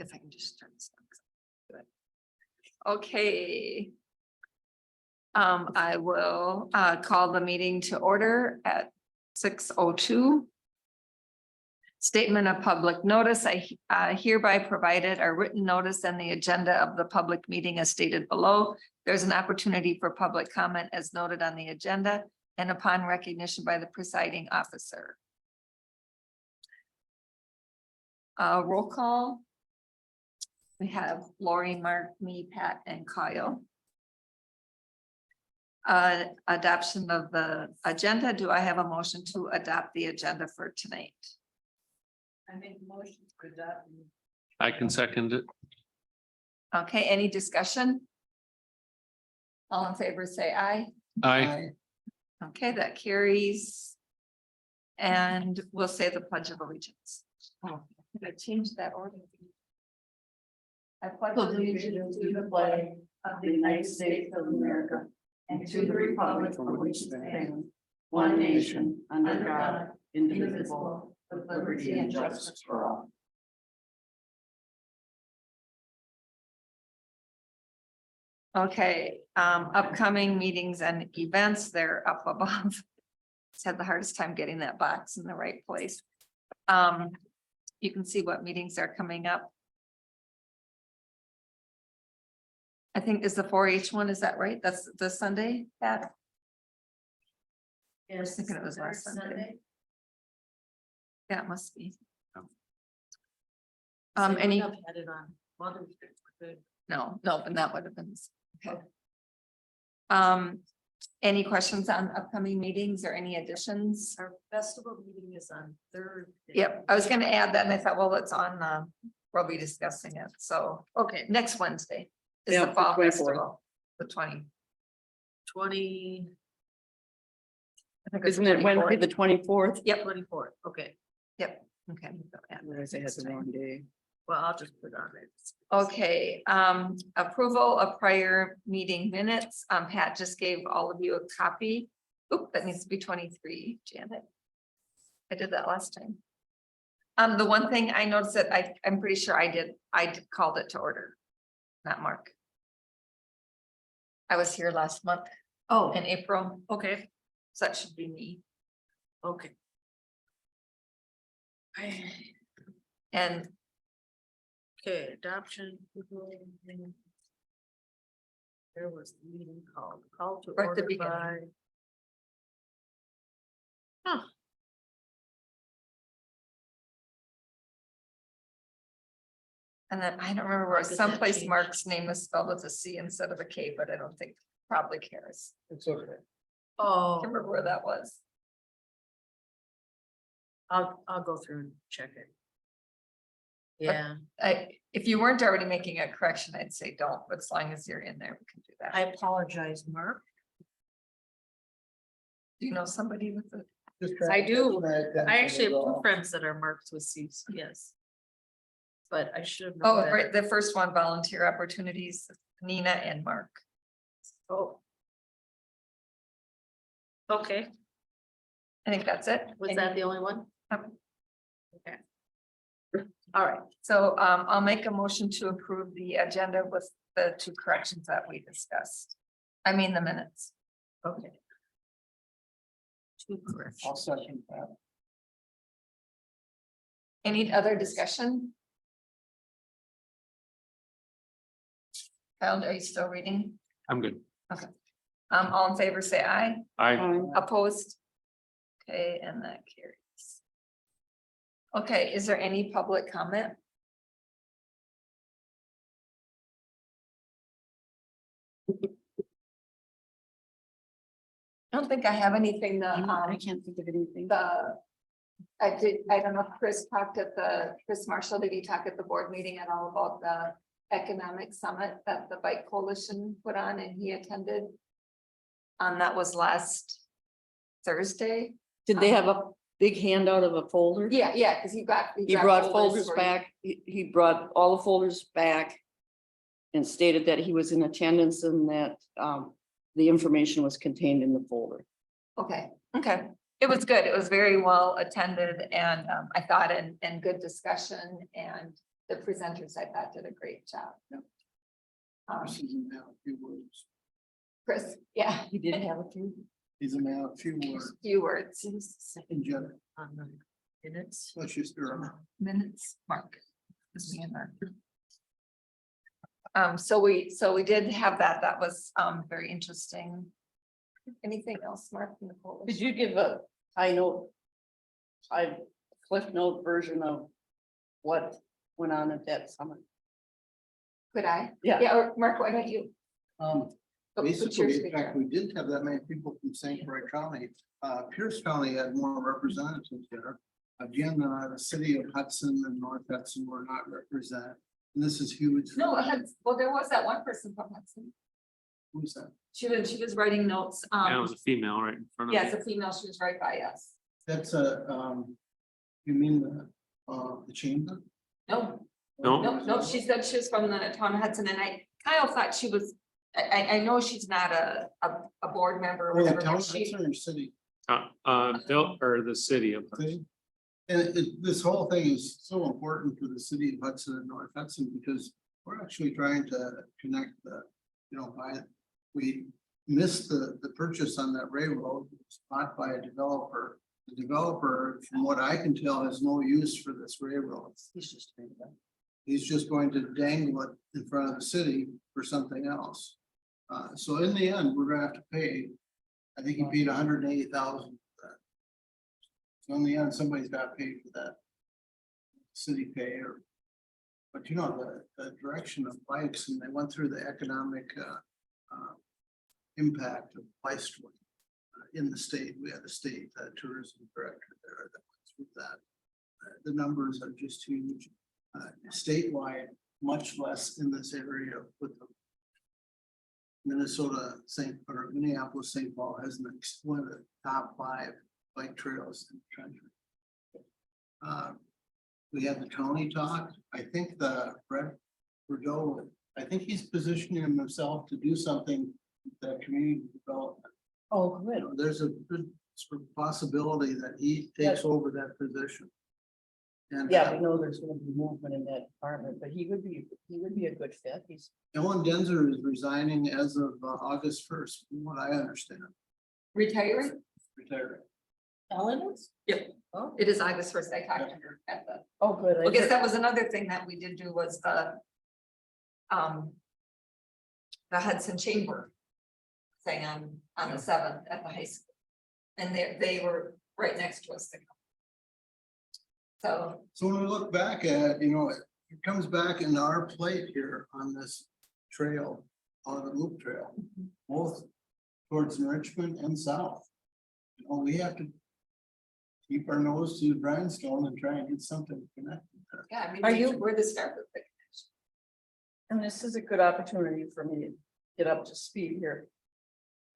Guess I can just turn this on. Good. Okay. I will call the meeting to order at 6:02. Statement of public notice. I hereby provided a written notice and the agenda of the public meeting as stated below. There's an opportunity for public comment as noted on the agenda and upon recognition by the presiding officer. Roll call. We have Lori, Mark, me, Pat, and Kyle. Adoption of the agenda. Do I have a motion to adopt the agenda for tonight? I make a motion to adopt. I can second it. Okay, any discussion? All in favor, say aye. Aye. Okay, that carries. And we'll say the Pledge of Allegiance. Oh, I changed that order. I pledge Allegiance to the flag of the United States of America and to the republic for which it stands, one nation, under God, indivisible, with liberty and justice for all. Okay, upcoming meetings and events, they're up above. Just had the hardest time getting that box in the right place. You can see what meetings are coming up. I think is the 4-H one, is that right? That's the Sunday, Pat? Yes, thinking it was last Sunday. Yeah, it must be. Any, Had it on Mother's Day. Good. no, but that would have been, okay. Any questions on upcoming meetings or any additions? Our festival meeting is on Thursday. Yep, I was gonna add that and I thought, well, it's on, we'll be discussing it, so, okay, next Wednesday. Is Yeah, the fall 24th. festival, the 20. 20, I think it's Isn't it Wednesday, 24th. the 24th? Yep, 24th, okay, yep, okay. yeah, Otherwise I had the wrong day. well, I'll just put on it. Okay, approval of prior meeting minutes. Pat just gave all of you a copy. Oop, that needs to be 23, Janet. I did that last time. The one thing I noticed that I'm pretty sure I did called it to order, not Mark. I was here last month Oh, in April, okay, so that should be me. okay. And Okay, adoption. There was the meeting call to Right at the order beginning. by. Huh. then I don't remember where I'll get that someplace changed. Mark's name is spelled with a C instead of a K, but I don't think probably cares. It's okay. I Oh, can't remember where that was. I'll go through and check it. Yeah, If you weren't already making a correction, I'd say don't, but as long as you're in there, we can do that. I apologize, Mark. Do you know somebody with the, I do. I actually have two friends that are marked with C's, yes. But I should. know oh, that. right, the first one, volunteer opportunities, Nina and Mark. Oh. Okay, I think that's it. was that the only one? Yep. Okay. All right, So I'll make a motion to approve the agenda with the two corrections that we discussed. I mean, the minutes. okay. Two corrections. I'll second that. Any other discussion? Kyle, are you still reading? I'm good. All in favor, say aye. Aye. Opposed? Okay, and that carries. Okay, is there any public comment? I don't think I have anything that, I can't think of anything. I don't know if Chris Marshall, did he talk at the board meeting at all about the economic summit that the Bike Coalition put on and he attended? That was last Thursday. Did they have a big handout of a folder? Yeah, because he He brought folders for you. back. He brought all the folders back. And stated that he was in attendance and that the information was contained in the folder. Okay. It was good. It was very well attended and I thought and good discussion and the presenters, I thought, did a great job. Yep. Um, Chris is a man of few words. Chris, yeah, He did have a few. He's a man of few words. few words, In general, Minutes. let's just do it. minutes, Mark. This man, Mark. So we did have that. That was very interesting. Anything else, Mark? Nicole? Could you give a high note? Cliff note version of what went on at that summit? Could I? Yeah. Yeah, or Mark, why don't you? Put Basically, yours in fact, we didn't have that many people from St. Croix County. Pierce County had more representatives there. Again, the city of Hudson and North Hudson were not represented. And this is huge. No, well, there was that one person from Hudson. Who's that? She was writing notes. Yeah, it was a female right in front of me. Yes, a female. She was right by us. That's a, you mean the chamber? No, No, no, she said she was from the town of Hudson, and Kyle thought she was, I know she's not a board member or Oh, the whatever, town, but she, Hudson or city? or the city of. City? And this whole thing is so important for the city of Hudson and North Hudson because we're actually trying to connect we missed the purchase on that railroad, it was bought by a developer. The developer, from what I can tell, has no use for this railroad. He's just going to dangle it in front of the city for something else. So in the end, we're gonna have to pay, I think he paid $180,000 for that. So in the end, somebody's got to pay for that. City pay or, but the direction of bikes, and they went through the economic impact of bicycling in the state. We had a state tourism director there that went through that. The numbers are just huge. Statewide, much less in this area with the Minneapolis, St. Paul has one of the top 5 bike trails in the country. We had the county talk. I think Brett Bordeaux, I think he's positioning himself to do something with that community development. Oh, good. There's a good sort of possibility that he takes over that position. And Yeah, we know there's gonna be movement in that department, but he would be a good fit. He's, Ellen Denzer is resigning as of August 1st, from what I understand, retiring. retiring. Ellen is? Yep. Oh, It is August 1st. I talked to her at the, oh, good. I guess that was another thing that we did do was the Hudson Chamber thing on the 7th at the high school. And they were right next to us. So, So when we look back at, it comes back into our plate here on this trail, on the loop trail, both towards Richmond and south. We have to keep our nose to the grindstone and try and get something connected there. yeah, I mean, Are you- we're the start of the And this is a good opportunity for me to get up to speed here.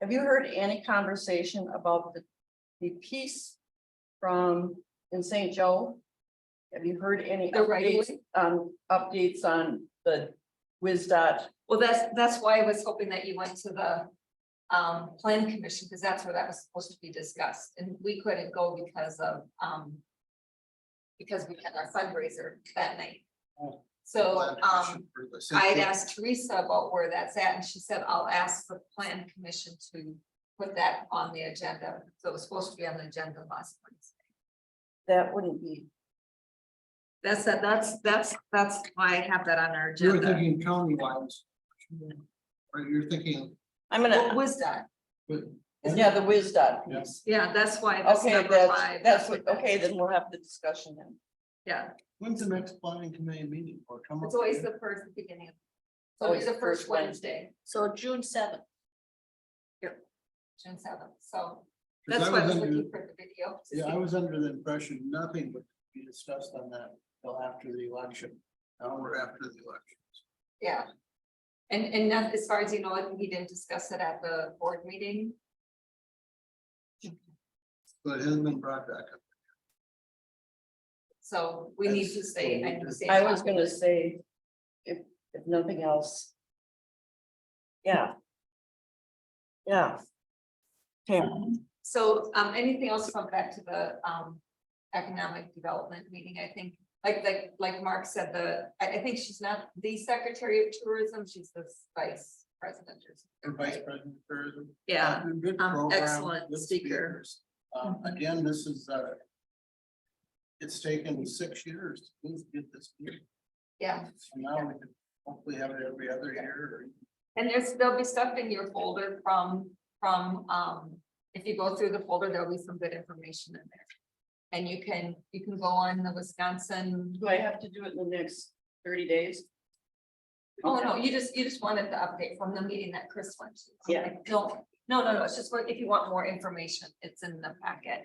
Have you heard any conversation about the piece in St. Joe? Have you heard any The right of updates on the WISDOT? Well, that's why I was hoping that you went to the plan commission, because that's where that was supposed to be discussed, and we couldn't go because we had our fundraiser that night. Oh. So For the St. I had Joe. asked Teresa about where that's at, and she said, I'll ask the plan commission to put that on the agenda. So it was supposed to be on the agenda last Wednesday. That wouldn't be, That's why I have that on our You're agenda. thinking county wise. Or you're thinking, I'm What gonna, was that? yeah, the WISDOT Yeah. piece. Yeah, that's why. That's Okay, number 5. that's what, okay, then we'll have the discussion then. Yeah, when's the next planning committee meeting? Or come it's up always with- the first beginning. So Always it's the the first first Wednesday, So June 7th. June 7th, so 'Cause that's why I was under- looking for the video. to Yeah, see. I was under the impression nothing would be discussed on that till after the election. Now we're after the election. Yeah. And not, as far as you know, he didn't discuss it at the board meeting. But it hasn't been brought back up. So we need to That's- stay. I need to stay I on was top of gonna it. say, if nothing else. Yeah. Yeah. Okay, So anything else from back to the economic development meeting? I think like Mark said, I think she's not the Secretary of Tourism, she's the Vice President or And something. Vice right? President of Tourism. Yeah, Good program, excellent good speaker. speakers. Again, this is, it's taken 6 years to get this. yeah. So now we can hopefully have it every other year. And there'll be stuff in your folder from, if you go through the folder, there'll be some good information in there. And you can go on the Wisconsin, Do I have to do it in the next 30 days? oh, no, you just wanted the update from the meeting that Chris went to. Yeah. No, it's just what, if you want more information, it's in the packet.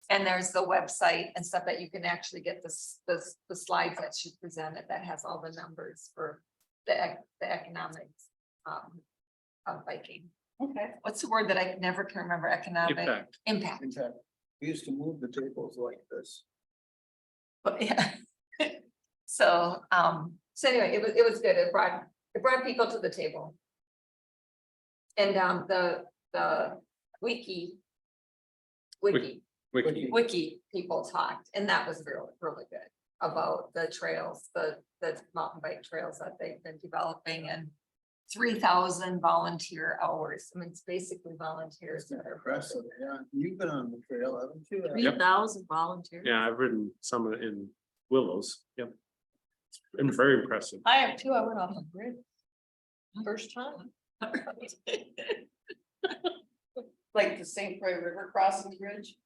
And there's the website and stuff that you can actually get the slides that she presented that has all the numbers for the economics of biking. Okay. What's the word that I never can remember? Economic Impact. impact. In fact, we used to move the tables like this. But yeah. So anyway, it was good. It brought people to the table. And the wiki people talked, and that was really good about the trails, the mountain bike trails that they've been developing, and 3,000 volunteer hours. I mean, it's basically volunteers that are. Impressive, yeah. You've been on the trail, haven't you? 3,000 volunteers. Yeah, I've ridden some of it in Willows. Yep. Been very impressive. I have two. I went off the grid. First time. Like the St. Croix River crossing bridge?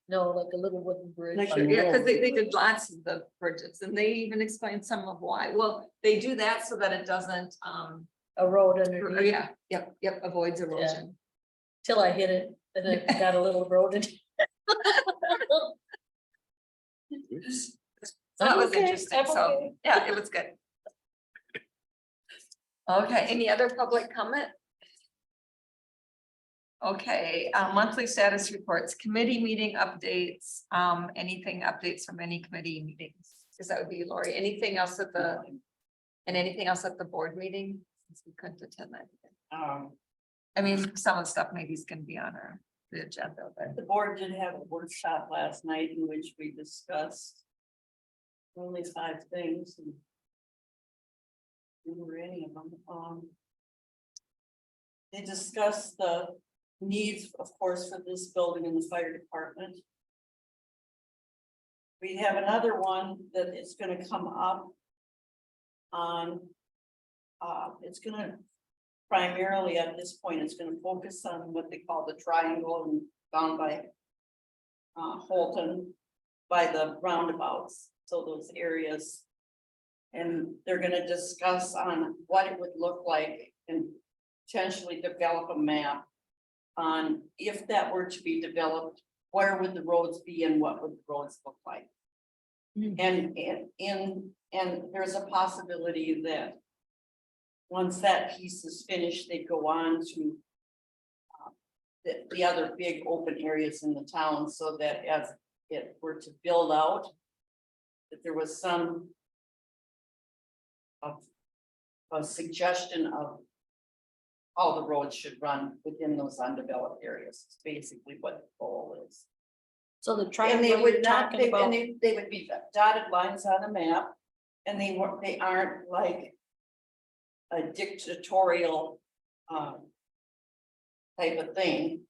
No, like a little wooden bridge. Yeah, because they did lots of the bridges, and they even explained some of why. Well, they do that so that it doesn't, Erode underneath. yeah, avoids erosion. Till I hit it, and it got a little eroded. So that was Okay, interesting, I'm so, okay. yeah, it was good. Okay, any other public comment? Okay, monthly status reports, committee meeting updates, anything updates from any committee meetings? Because that would be Lori, anything else at anything else at the board meeting? Since we couldn't attend that. I mean, some of the stuff maybe is gonna be on the agenda, but. The board did have a workshop last night in which we discussed only 5 things. And remember any of them. They discussed the needs, of course, for this building in the fire department. We have another one that is gonna come up on, it's gonna primarily at this point, it's gonna focus on what they call the triangle and down by Holton, by the roundabouts, so those areas. And they're gonna discuss on what it would look like and potentially develop a map on if that were to be developed, where would the roads be and what would the roads look like? And there's a possibility that once that piece is finished, they go on to the other big open areas in the town, so that as it were to build out, that there was some of a suggestion of all the roads should run within those undeveloped areas. It's basically what the goal is. So the And triangle they you're would not, talking they, about, and they would be dotted lines on a map, and they aren't like a dictatorial type of thing.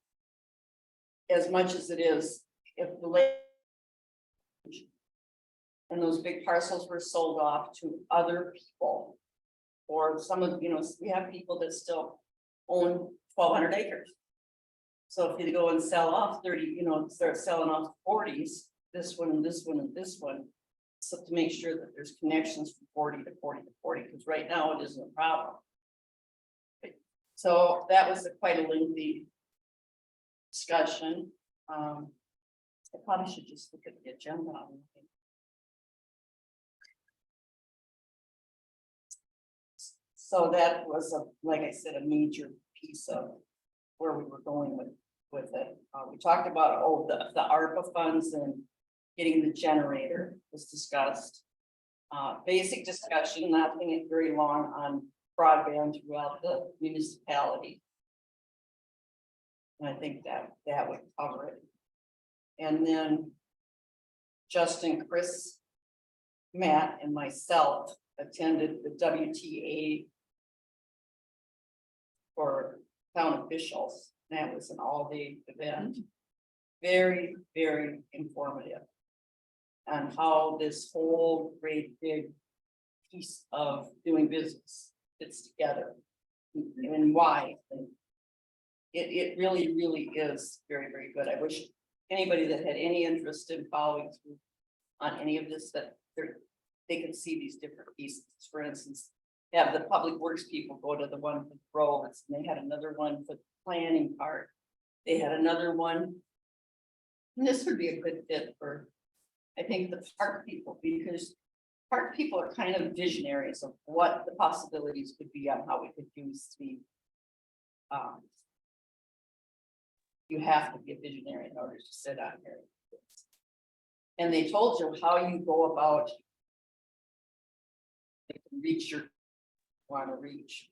As much as it is, if the lake and those big parcels were sold off to other people. Or some of, we have people that still own 1,200 acres. So if you go and sell off 30, start selling off 40s, this one and this one and this one. So to make sure that there's connections from 40 to 40 to 40, because right now it isn't a problem. So that was quite a lengthy discussion. I probably should just look at the agenda. So that was like I said, a major piece of where we were going with it. We talked about, the ARPA funds and getting the generator was discussed. Basic discussion, nothing very long on broadband throughout the municipality. And I think that would cover it. And then Justin, Chris Matt and myself attended the WTA for town officials. That was an all-day event. Very, very informative. On how this whole great big piece of doing business fits together. And why. And it really, really is very, very good. I wish anybody that had any interest in following through on any of this, that they could see these different pieces. For instance, have the public works people go to the one for the roads, and they had another one for the planning part. They had another one. And this would be a good fit for, I think, the park people, because park people are kind of visionaries of what the possibilities could be on how we could use the. You have to be a visionary in order to sit on here. And they told you how you go about. Reach your want to reach.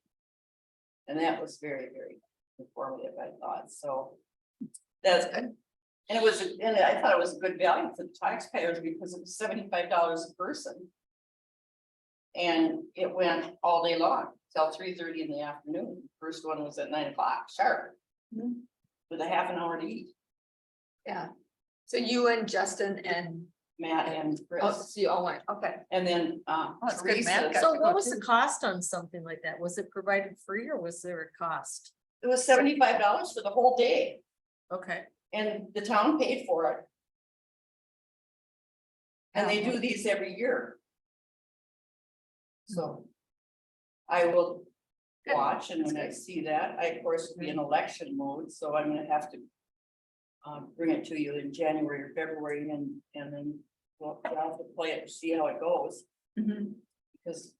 And that was very, very informative, I thought. So that's good. And it was, and I thought it was a good value for the taxpayers because it was $75 a person. And it went all day long till 3:30 in the afternoon. First one was at 9 o'clock sharp. With a half an hour to eat. Yeah. So you and Justin and, Matt and Chris. oh, so you all went, okay. And then it's good, Matt Teresa, got- So what was the cost on something like that? Was it provided free or was there a cost? it was $75 for the whole day. Okay, And the town paid for it. And they do these every year. So. I will Good. watch, and when I see that, I of course will be in election mode, so I'm gonna have to. Bring it to you in January or February and then we'll have to play it to see how it goes, Mhm. because.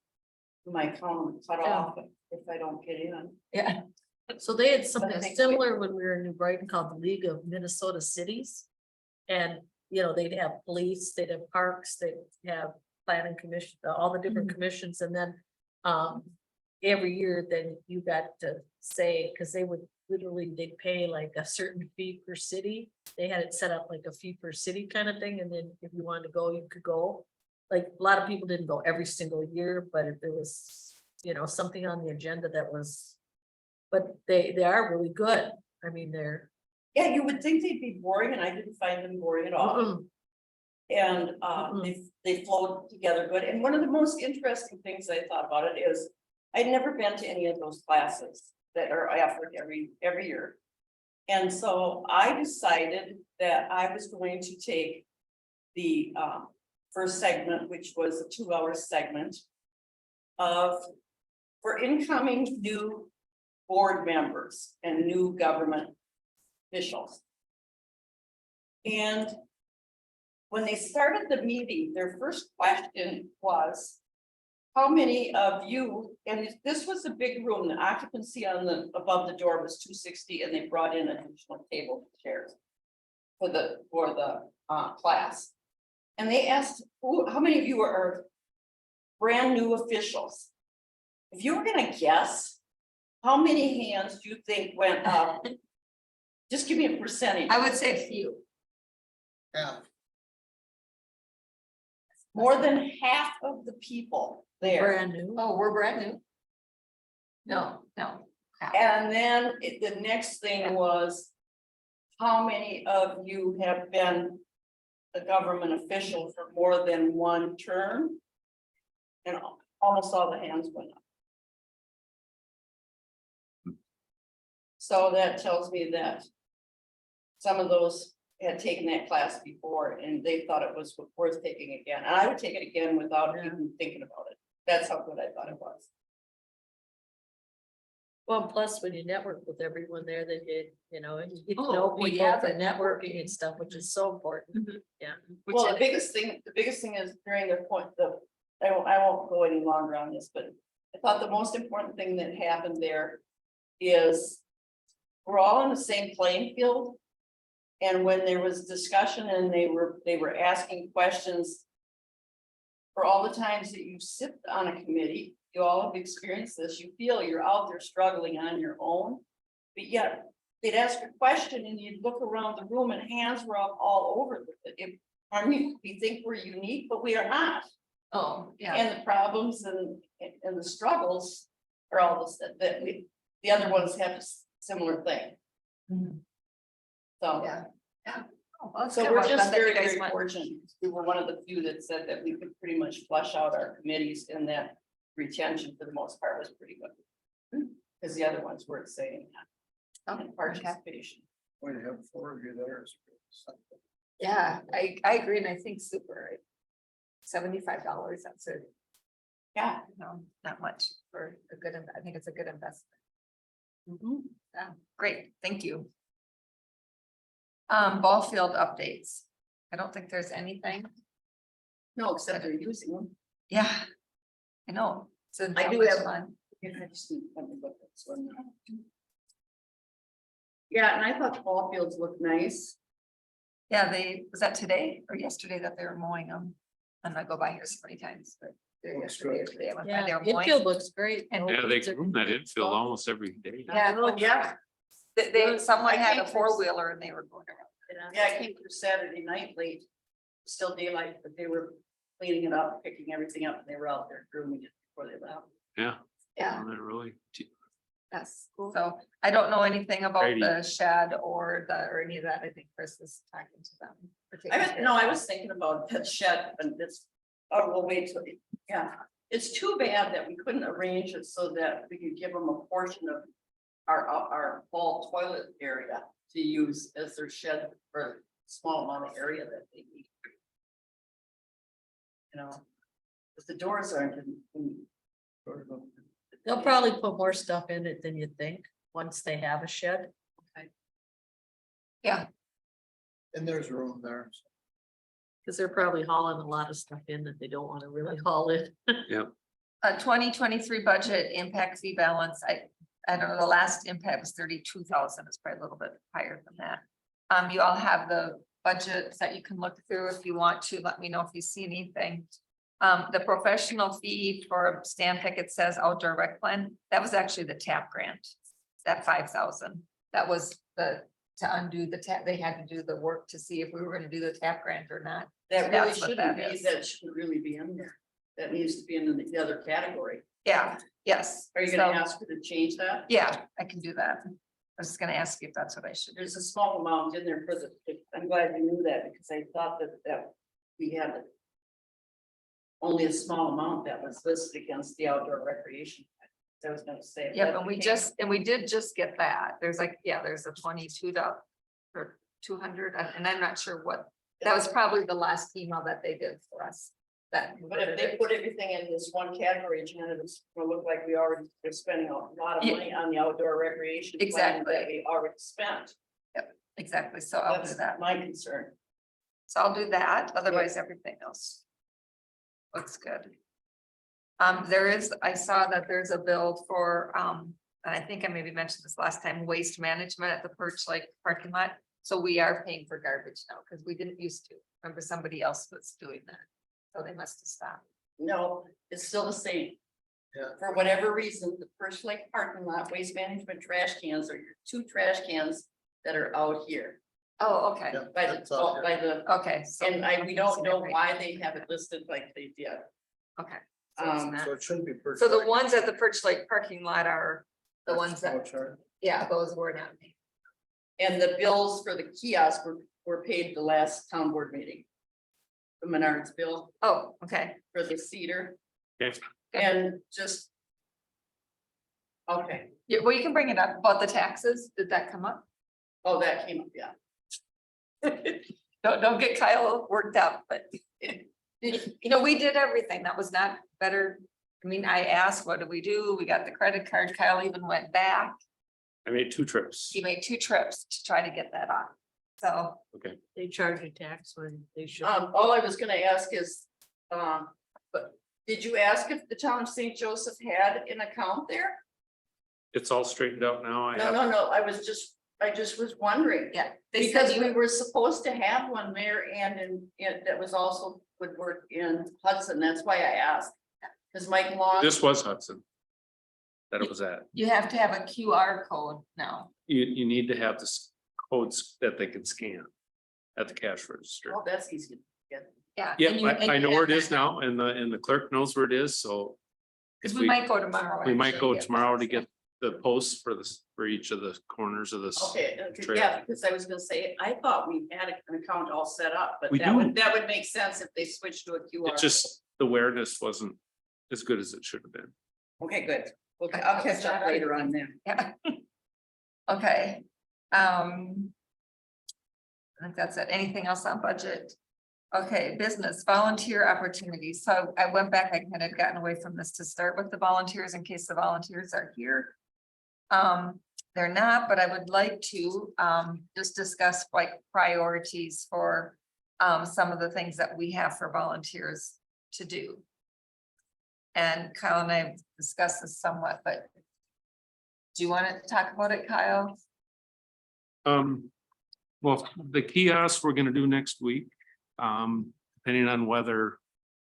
My account will cut Yeah. off if I don't get in. Yeah. so they had But I something think similar when we were in New Brighton called the League of Minnesota Cities. And, you know, they'd have police, they'd have parks, they'd have planning commission, all the different commissions, and then. Every year then you got to say, because they would literally, they'd pay like a certain fee per city. They had it set up like a fee per city kind of thing, and then if you wanted to go, you could go. Like, a lot of people didn't go every single year, but if there was, you know, something on the agenda that was. But they are really good. I mean, they're. Yeah, you would think they'd be boring, and I didn't find them boring at all. And they flowed together good. And one of the most interesting things I thought about it is, I'd never been to any of those classes that are offered every year. And so I decided that I was going to take the first segment, which was a 2-hour segment for incoming new board members and new government officials. And when they started the meeting, their first question was, how many of you, and this was a big room, the occupancy on the, above the door was 260, and they brought in additional table chairs for the class. And they asked, how many of you are brand new officials? If you were gonna guess, how many hands do you think went up? Just give me a percentage. I would say few. Yeah, More than half of the people there. Brand new. Oh, we're brand new. No. And then the next thing was, how many of you have been a government official for more than one term? And almost all the hands went up. So that tells me that some of those had taken that class before and they thought it was worth taking again. And I would take it again without Yeah. even thinking about it. That's how good I thought it was. Well, plus when you network with everyone there, then you know, and you get to Oh, know well, people yeah, for the networking and stuff, which is so important. Yeah. Well, the biggest thing is during the point, I won't go any longer on this, but I thought the most important thing that happened there is we're all in the same playing field. And when there was discussion and they were asking questions for all the times that you sit on a committee, you all have experienced this, you feel you're out there struggling on your own. But yet they'd ask a question and you'd look around the room and hands were up all over it. I mean, we think we're unique, but we are not. Oh, yeah, And the problems and the struggles are all this, that we, the other ones have a similar thing. Mhm. So, yeah, yeah. Oh, well, it's so good. we're Well, just glad that you very, guys very went. fortunate. We were one of the few that said that we could pretty much flush out our committees and that retention for the most part was pretty good. Because the other ones weren't saying that. Oh, And okay. participation. Way to have 4 of you there is something. Yeah, I agree, and I think super, right? $75, that's it, Yeah. no, not much for a good, I think it's a good investment. Mhm. Yeah, great, thank you. Ball field updates. I don't think there's anything. No, except they're using them. Yeah. I know. So I do much have- fun. Yeah, I just need to look at this one. Yeah, and I thought the ball fields looked nice. Yeah, was that today or yesterday that they were mowing them? And I go by here so many times, but they're Looks yesterday or good. today. I went by Yeah, there infield mowing. looks great. And- No Yeah, they weeds are- groom that infield almost every day. Yeah, Oh, yeah. someone I had a think there's- 4-wheeler and they were going around. Yeah, I came through Saturday night late. Still daylight, but they were cleaning it up, picking everything up, and they were out there grooming it before they left. Yeah. Yeah, They're really, yes. So I don't know anything about Righty. the shed or any of that. I think Chris is talking to them. or taking care of I that. was thinking about that shed, and it's, oh, we'll wait till, yeah. It's too bad that we couldn't arrange it so that we could give them a portion of our fall toilet area to use as their shed for a small amount of area that they need. You know, if the doors aren't They'll probably put more stuff in it than you think, once they have a shed. Yeah, And there's room there. Cause they're probably hauling a lot of stuff in that they don't wanna really haul in. 2023 budget impact fee balance. I don't know, the last impact was 32,000. It's probably a little bit higher than that. You all have the budgets that you can look through if you want to. Let me know if you see anything. The professional fee for Stan Pickett says outdoor rec plan, that was actually the TAP grant. That 5,000, that was to undo the TAP, they had to do the work to see if we were gonna do the TAP grant or not. That really That's what shouldn't that be, is. that shouldn't really be in there. That needs to be in the other category. Yeah, yes. Are you gonna So, ask her to change that? Yeah, I can do that. I was just gonna ask you if that's what I should do. There's a small amount in there for I'm glad you knew that because I thought that we had only a small amount that was listed against the outdoor recreation. I was gonna say. Yeah, and we did just get that. There's there's a $22 or 200, and I'm not sure what, that was probably the last email that they did for us. That. But if they put everything in this one category, Janet, it's gonna look like we already are spending a lot of Yeah. money on the outdoor recreation. plan Exactly. That we already spent. Exactly, so I'll do That's that. my concern. So I'll do that, otherwise everything else looks good. I saw that there's a bill for, and I think I maybe mentioned this last time, waste management at the Perch Lake parking lot. So we are paying for garbage now, because we didn't used to. Remember, somebody else was doing that. So they must have stopped. No, it's still the same. Yeah. For whatever reason, the First Lake parking lot, waste management trash cans are your 2 trash cans that are out here. Oh, okay, Yeah, By that's out the, here. by the, okay. So we don't know why they have it listed like they did. Okay. So it's Um, not- So it shouldn't be. So the ones at the Perch Lake parking lot are the ones that, Voucher. yeah, those were not me. And the bills for the kiosk were paid the last town board meeting. The Menards bill Oh, okay. for the cedar Okay. and just. Okay, Yeah, well, you can bring it up about the taxes. Did that come up? oh, that came up, yeah. Don't get Kyle worked up, but we did everything. That was not better. I mean, I asked, what do we do? We got the credit card. Kyle even went back. I made 2 trips. He made 2 trips to try to get that off. So, Okay. They charge you tax when they should. All I was gonna ask is, but did you ask if the town of St. Joseph had an account there? It's all straightened out now. I No, have, no, no, I just was wondering. yeah. They said Because we you, were supposed to have one there and that was also would work in Hudson, that's why I asked. Cause Mike Long. this was Hudson. That it was at. you have to have a QR code now. You need to have this codes that they can scan at the cash register. Oh, that's easy to get. Yeah. Yeah, and you- and I you know where have it is that now and the clerk knows where it is, so. Cause if we might go tomorrow. We might actually, go tomorrow to yeah. get the posts for this, for each of the corners of this. Okay, Trail. yeah, because I was gonna say, I thought we had an account all set up, but We do. that would make sense if they switched to a QR. It just, the awareness wasn't as good as it should have been. Okay, good. Okay, I'll catch up later on then. Yeah. Okay. I think that's it. Anything else on budget? Okay, business, volunteer opportunities. So I went back, I kind of gotten away from this to start with the volunteers in case the volunteers are here. They're not, but I would like to just discuss like priorities for some of the things that we have for volunteers to do. And Kyle and I have discussed this somewhat, but do you want to talk about it, Kyle? Well, the kiosk we're gonna do next week, depending on weather.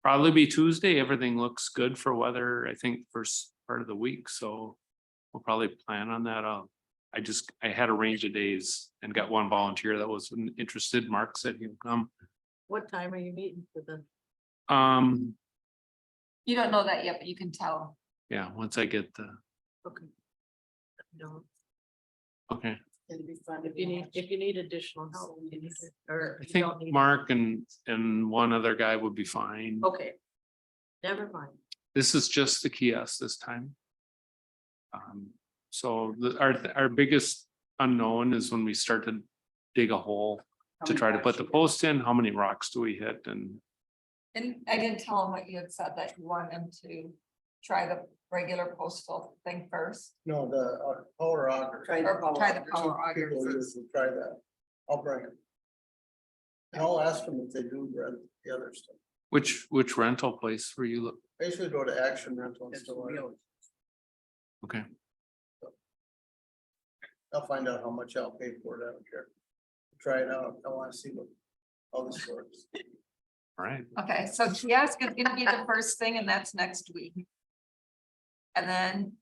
Probably be Tuesday. Everything looks good for weather, I think, first part of the week, so we'll probably plan on that. I had a range of days and got one volunteer that was interested. Mark said he'll come. What time are you meeting for the? You don't know that yet, but you can tell. Yeah, once I get the, Okay. No, okay, It'd be fun if you need additional help, you need it, or. I you think don't need it. Mark and one other guy would be fine. Okay. Never mind. This is just the kiosk this time. So our biggest unknown is when we start to dig a hole to try to put the post in, how many rocks do we hit? And And I didn't tell him what you had said, that you want him to try the regular postal thing first. No, the power auger. Try Or the try the power. power auger People first. usually try that. I'll bring it. And I'll ask them if they do rent the other stuff. which rental place were you look? I usually go to Action Rental and stuff. Okay, I'll find out how much I'll pay for it. I don't care. Try it out. I wanna see what, how this works. all right. Okay, so kiosk is gonna be the first thing, and that's next week. And then.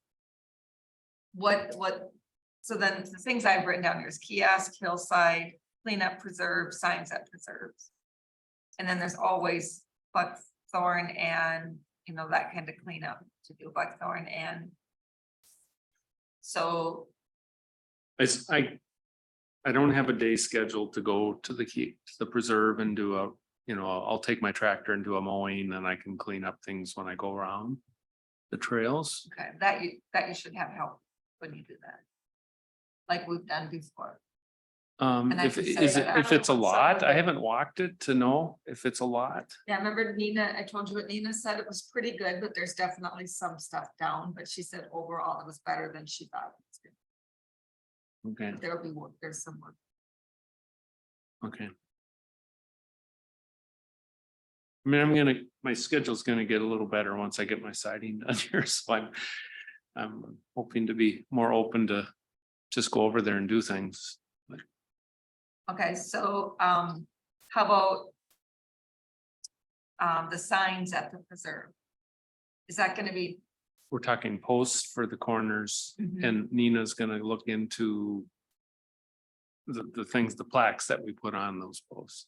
So then the things I've written down here is kiosk, hillside, cleanup, preserve, signs at preserves. And then there's always buckthorn and, you know, that kind of cleanup to do, buckthorn and. So, I don't have a day scheduled to go to the preserve and do a, you know, I'll take my tractor and do a mowing and I can clean up things when I go around the trails. okay, that you should have help when you do that. Like we've done before. And I If can say that if it's a out. lot, I haven't walked it to know if it's a lot. Yeah, remember Nina, I told you what Nina said, it was pretty good, but there's definitely some stuff down, but she said overall it was better than she thought. It was good. Okay, But there'll be work, there's some work. okay. I mean, my schedule's gonna get a little better once I get my siding done here, so I'm hoping to be more open to just go over there and do things. Okay, so, how about the signs at the preserve? Is that gonna be? We're talking posts for the corners Mhm. and Nina's gonna look into the things, the plaques that we put on those posts.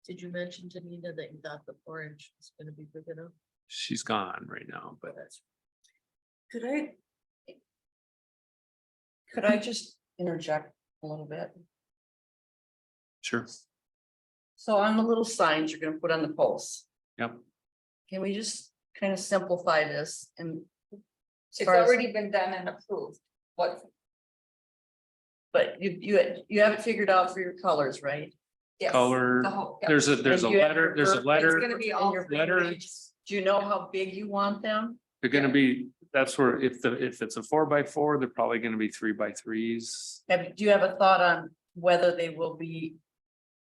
Did you mention to Nina that you thought the 4-inch was gonna be big enough? She's gone right now, but That's Could I just interject a little bit? sure. So on the little signs you're gonna put on the posts, Yep. can we just kind of simplify this and? as It's far as- already been done and approved. What? But you have it figured out for your colors, right? Yes, Color, the whole- yeah. there's a And you have letter, there's a your- It's letter. gonna be And all. your letter- figurines. Do you know how big you want them? They're gonna be, that's where, if it's a 4x4, they're probably gonna be 3x3s. Do you have a thought on whether they will be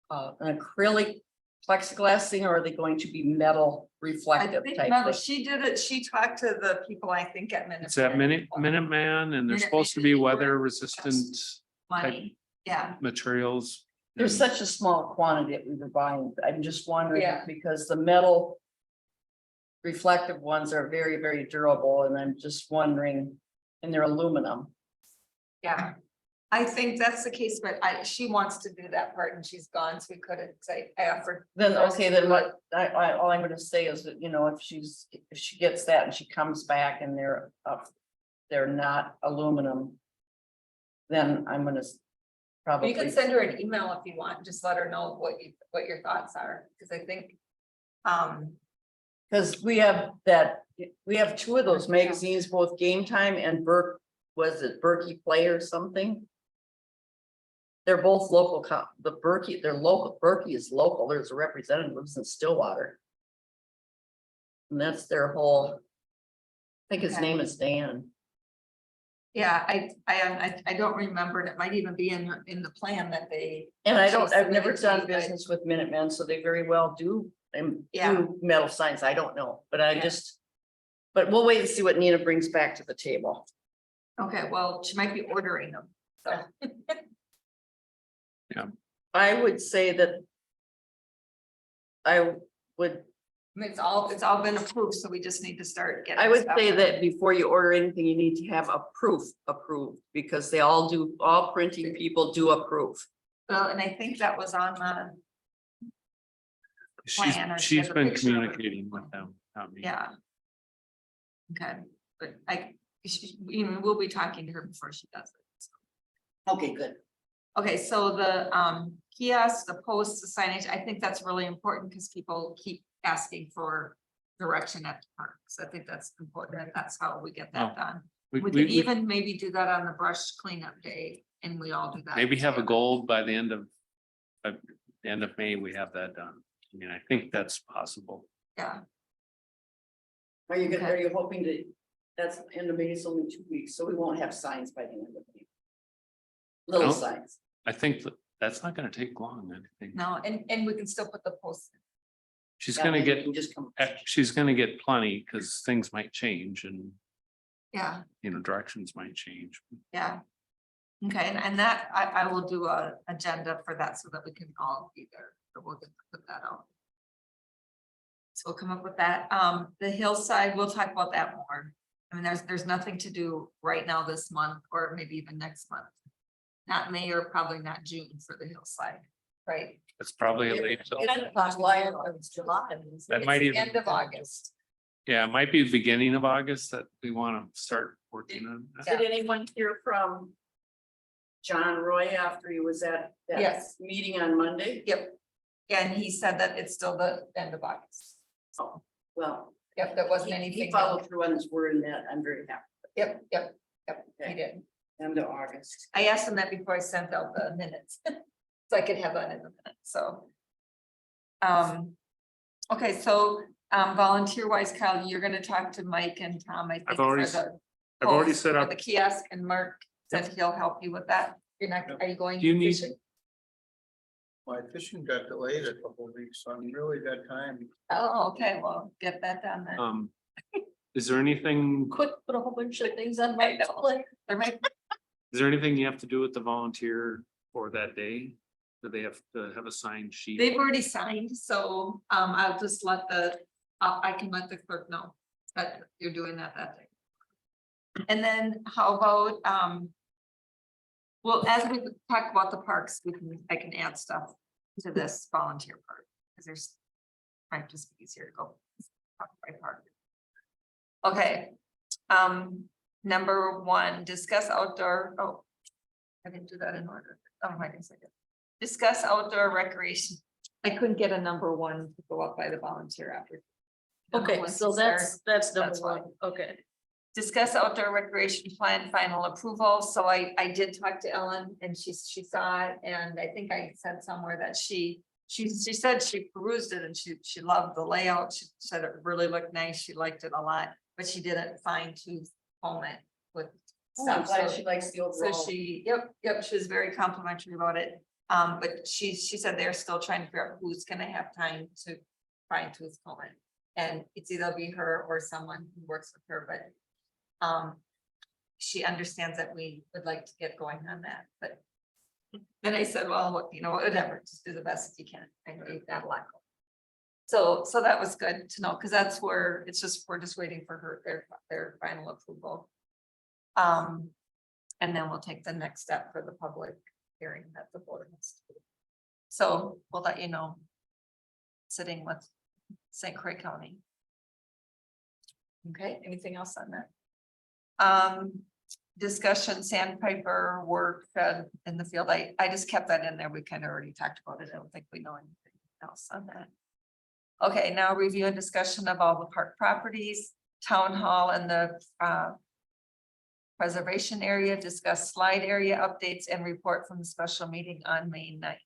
an acrylic plexiglass thing, or are they going to be metal I reflective think, type? no, thing? she did it, she talked to the people, I think at Minuteman. It's that Minuteman and they're supposed to be weather resistant Money, yeah, materials. There's and- such a small quantity that we were buying. I'm just wondering, Yeah. because the metal reflective ones are very, very durable, and I'm just wondering, and they're aluminum. yeah. I think that's the case, but she wants to do that part and she's gone, so we couldn't say, I offered. Then, okay, then what, all I'm gonna say is that, you know, if she gets that and she comes back and they're not aluminum. Then I'm gonna probably. You can send her an email if you want, just let her know what your thoughts are, because I think. Cause we have two of those magazines, both Game Time and was it Berkey Play or something? They're both local, they're local, Berkey is local, there's a representative lives in Stillwater. And that's their whole, I think his Okay. name is Dan. Yeah, I don't remember, and it might even be in the plan that they. And She I've never submitted to done you, but- business with Minutemen, so they very well do, Yeah. do metal signs, I don't know, but I Yeah. just. But we'll wait and see what Nina brings back to the table. Okay, well, she might be ordering them, so. I would say that. I would, I mean, it's all been approved, so we just need to start getting. I would stuff say done. that before you order anything, you need to have a proof approved, because they all do, all printing people do approve. Well, and I think that was on the, She's, plan or she she's has a been picture of it. communicating with them, not me. yeah. Okay, but we'll be talking to her before she does it. so. Okay, good. Okay, so the kiosk, the posts, the signage, I think that's really important because people keep asking for direction at the parks. I think that's important, and that's how we get that Oh, done. We, We we, could we even maybe do that on the brush cleanup day and we all do that. maybe have a together. goal by the end of May, we have that done. I mean, I think that's possible. Yeah, Are you Okay. are you hoping to, that's the end of May, it's only 2 weeks, so we won't have signs by the end of May. Little No. signs. I think that's not gonna take long, I think. no, and we can still put the posts. She's Yeah, gonna then get, you can just come. she's gonna get plenty, because things might change and, Yeah, directions might change. yeah. Okay, and that, I will do a agenda for that so that we can all be there, so we'll just put that out. So we'll come up with that. The hillside, we'll talk about that more. I mean, there's nothing to do right now this month, or maybe even next month. Not May or probably not June for the hillside, right? It's probably a late, July. that might It's the even, End of August. yeah, it might be the beginning of August that we wanna start working on. that. Did anyone hear from John Roy after he was at that Yes. meeting on Monday? Yep. And he said that it's still the end of August. Oh, well, Yep, there wasn't he anything. followed through on his word, and that I'm very happy. Yep, he Okay. did. End of August. I asked him that before I sent out the minutes. So I could have that in the minutes, so. Okay, so volunteer wise, Kyle, you're gonna talk to Mike and Tom, I think. I've already for the I've already post set for up, The kiosk, and Mark said he'll help you with that. You're not, Yep. are you going? Do you need- fishing? My fishing got delayed a couple of weeks, so I'm really got time. Oh, okay, well, get that done then. is there anything, Quick, put a whole bunch of things on I my know. plate. There might, is there anything you have to do with the volunteer for that day? Do they have to have a signed sheet? they've already signed, so I'll just let I can let the clerk know that you're doing that day. And then how about well, as we talk about the parks, I can add stuff to this volunteer part, because there's might just be easier to go park by park. Okay, number one, discuss outdoor, oh, I didn't do that in order. Oh, wait a second. Discuss outdoor recreation. I couldn't get a number one to go up by the volunteer after. Okay, so that's number That's one, fine. okay. Discuss outdoor recreation plan final approval. So I did talk to Ellen and she saw it, and I think I said somewhere that she said she perused it and she loved the layout. She said it really looked nice. She liked it a lot, but she didn't fine tooth comb it with Oh, I'm stuff. glad So- she likes the so overall. she, yep, she was very complimentary about it. But she said they're still trying to figure out who's gonna have time to fine tooth comb it. And it's either be her or someone who works with her, but she understands that we would like to get going on that, but then I said, well, whatever, just do the best you can. I know you've got a lot going. So that was good to know, because that's where we're just waiting for their final approval. And then we'll take the next step for the public hearing that the board has to do. So we'll let you know. Sitting with St. Croix County. Okay, anything else on that? Discussion sandpaper work in the field. I just kept that in there. We kind of already talked about it. I don't think we know anything else on that. Okay, now review and discussion of all the park properties, town hall and the preservation area, discuss slide area updates and report from the special meeting on May 9th.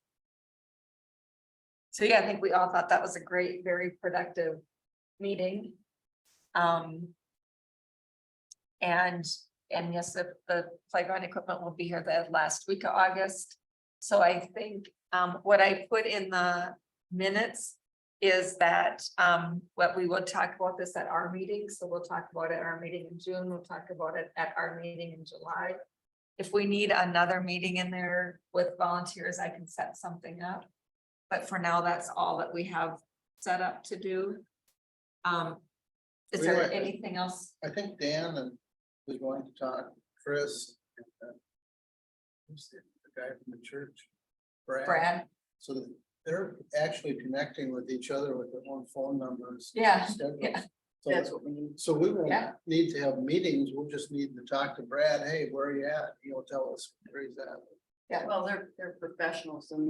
So yeah, I think we all thought that was a great, very productive meeting. And yes, the playground equipment will be here the last week of August. So I think what I put in the minutes is that what we would talk about this at our meeting. So we'll talk about it at our meeting in June. We'll talk about it at our meeting in July. If we need another meeting in there with volunteers, I can set something up. But for now, that's all that we have set up to do. Is there Really? anything else? I think Dan was going to talk, Chris. Who's the guy from the church? Brad? So that they're actually connecting with each other with their own phone numbers. Yeah, schedules. yeah. So That's what we need. So we won't Yeah. need to have meetings, we'll just need to talk to Brad, hey, where are you at? He'll tell us where he's at. Well, they're professionals and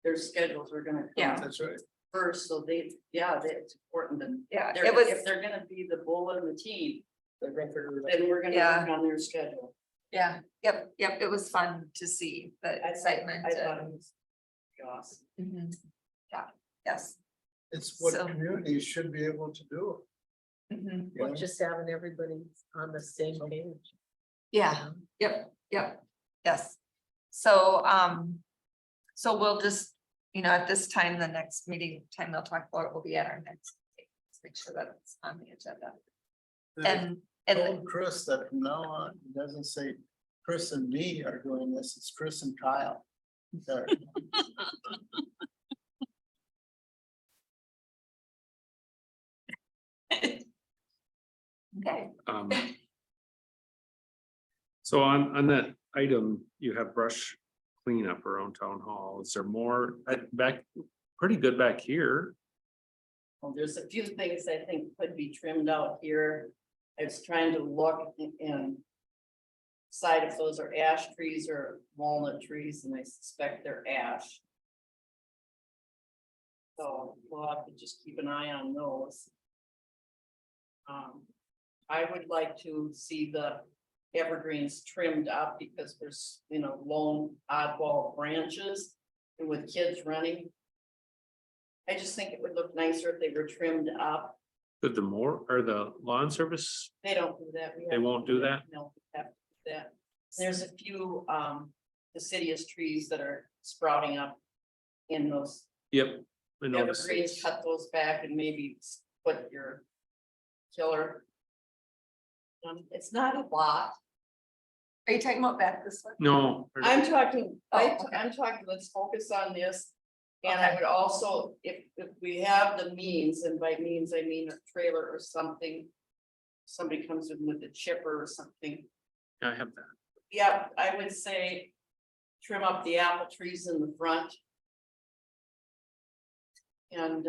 their schedules are gonna Yeah. come That's right. first, so it's important that Yeah, they're, it was, if they're gonna be the bull in the team, They're gonna figure it out. then we're gonna Yeah. work on their schedule. yeah, yep, it was fun to see the excitement. I thought it was awesome. Mhm. Yeah, yes. It's what So- communities should be able to do. Mhm. you know? Well, just having everybody on the same page. Yeah, yep, yes. So, so we'll just, at this time, the next meeting time they'll talk about it will be at our next. Meeting. Let's make sure that it's on the agenda. I And told Chris that from now on, it doesn't say Chris and me are doing this, it's Chris and Kyle. Sorry. okay, So on that item, you have brush cleanup around town hall. Is there more back, pretty good back here? Well, there's a few things I think could be trimmed out here. I was trying to look and decide if those are ash trees or walnut trees, and I suspect they're ash. So we'll have to just keep an eye on those. I would like to see the evergreens trimmed up because there's, lone oddball branches and with kids running. I just think it would look nicer if they were trimmed up. Did the more, or the lawn service? They don't do that. We They have to won't do that? No, we have to do that. There's a few deciduous trees that are sprouting up in those Yep. I noticed. evergreens. Cut those back and maybe put your killer. It's not a lot. are you talking about back this way? No. I'm talking, Oh, okay. I'm talking, let's focus on this. And I Okay. would also, if we have the means, and by means, I mean a trailer or something. Somebody comes in with a chipper or something. I have that. Yeah, I would say trim up the apple trees in the front. And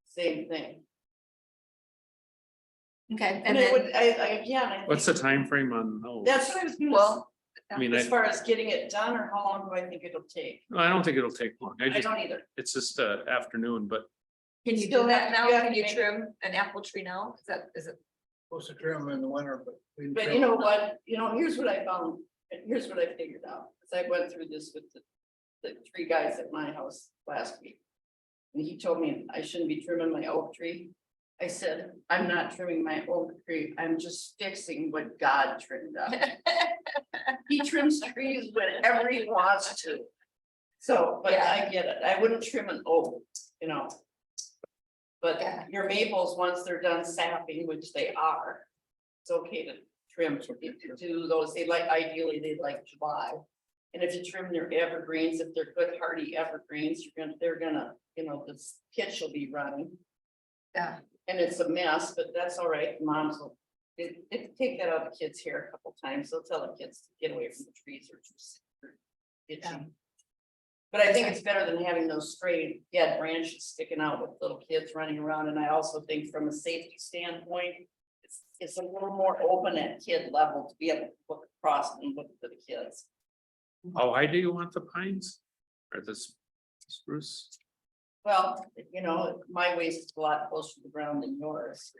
same thing. Okay, And and it then, would, again, I What's the think time frame on those? that's what I was gonna, well, I mean, as far as getting it done, or how long do I think it'll take? I don't think it'll take long. I don't either. It's just afternoon, but can you Still do that have- now? you have Can to you make- trim an apple tree now? Is it? Supposed to trim them in the winter, but. we But trim you know them. what, here's what I found, and here's what I figured out, because I went through this with the three guys at my house last week. And he told me I shouldn't be trimming my oak tree. I said, I'm not trimming my oak tree, I'm just fixing what God trimmed up. He trims trees whenever he wants to. So, but I get it, I wouldn't trim an oak, But Yeah. your maples, once they're done sapping, which they are, it's okay to trim, to do those, ideally, they'd like July. And if you trim their evergreens, if they're good hardy evergreens, they're gonna, the pitch will be running. Yeah. And it's a mess, but that's all right, moms will take that out of kids here a couple times, they'll tell the kids to get away from the trees or just. itchy. But I think it's better than having those straight dead branches sticking out with little kids running around, and I also think from a safety standpoint. It's a little more open at kid level to be able to look across and look to the kids. How high do you want the pines? Or this spruce? Well, my waist is a lot closer to the ground than yours.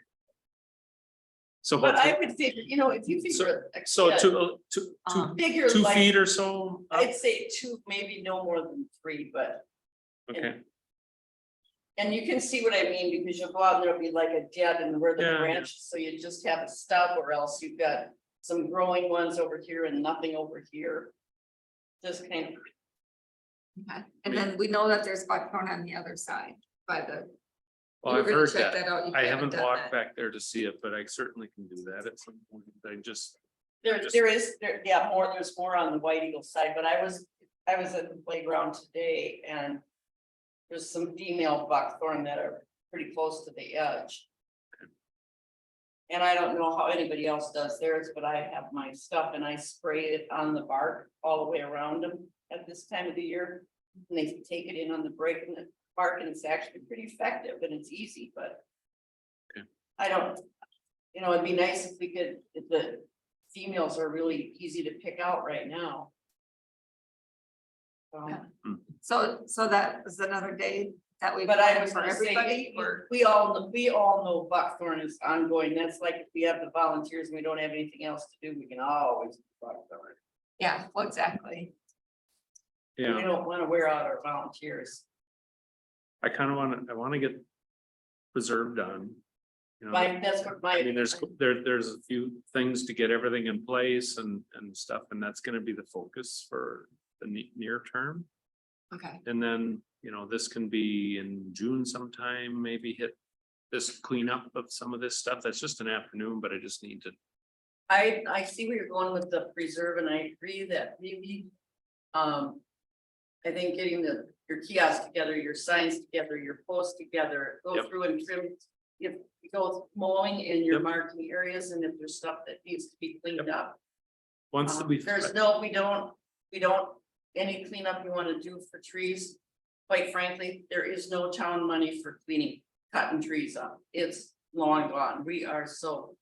So But about I would figure, if you figure. a so kid, Figure two like, feet or so? up? I'd say 2, maybe no more than 3, but, Okay, and you can see what I mean, because you'll go out and there'll be like a dead and where the Yeah, yeah. branch, so you just have a stub, or else you've got some growing ones over here and nothing over here. Just kind of, Okay. And then we know that there's buckthorn on the other side by the. well, you were I've gonna heard check that. out. You I haven't done walked that. back there to see it, but I certainly can do that at some point. I just, there's more on the White Eagle side, but I was at the playground today and. There's some female buckthorn that are pretty close to the edge. And I don't know how anybody else does theirs, but I have my stuff and I spray it on the bark all the way around them at this time of the year. And they take it in on the break and the bark, and it's actually pretty effective and it's easy, but. Okay. I don't, it'd be nice if the females are really easy to pick out right now. Okay. So that is another day that we. But I plan was for gonna say, everybody, or, we all know buckthorn is ongoing. That's like if we have the volunteers and we don't have anything else to do, we can always do buckthorn. yeah, well, exactly. We yeah, don't wanna wear out our volunteers. I kind of want to, I want to get preserve done. That's what I mean, there's a few things to get everything in place and stuff, and that's gonna be the focus for the near term. Okay, And then, this can be in June sometime, maybe hit this cleanup of some of this stuff. That's just an afternoon, but I just need to, I see where you're going with the preserve, and I agree that maybe. I think getting your kiosks together, your signs together, your posts together, go Yep. through and trim. If you go mowing in your Yep. marking areas, and if there's stuff that needs to be cleaned up. once we. We don't, any cleanup you wanna do for trees. Quite frankly, there is no town money for cutting trees up. It's long gone. We are so,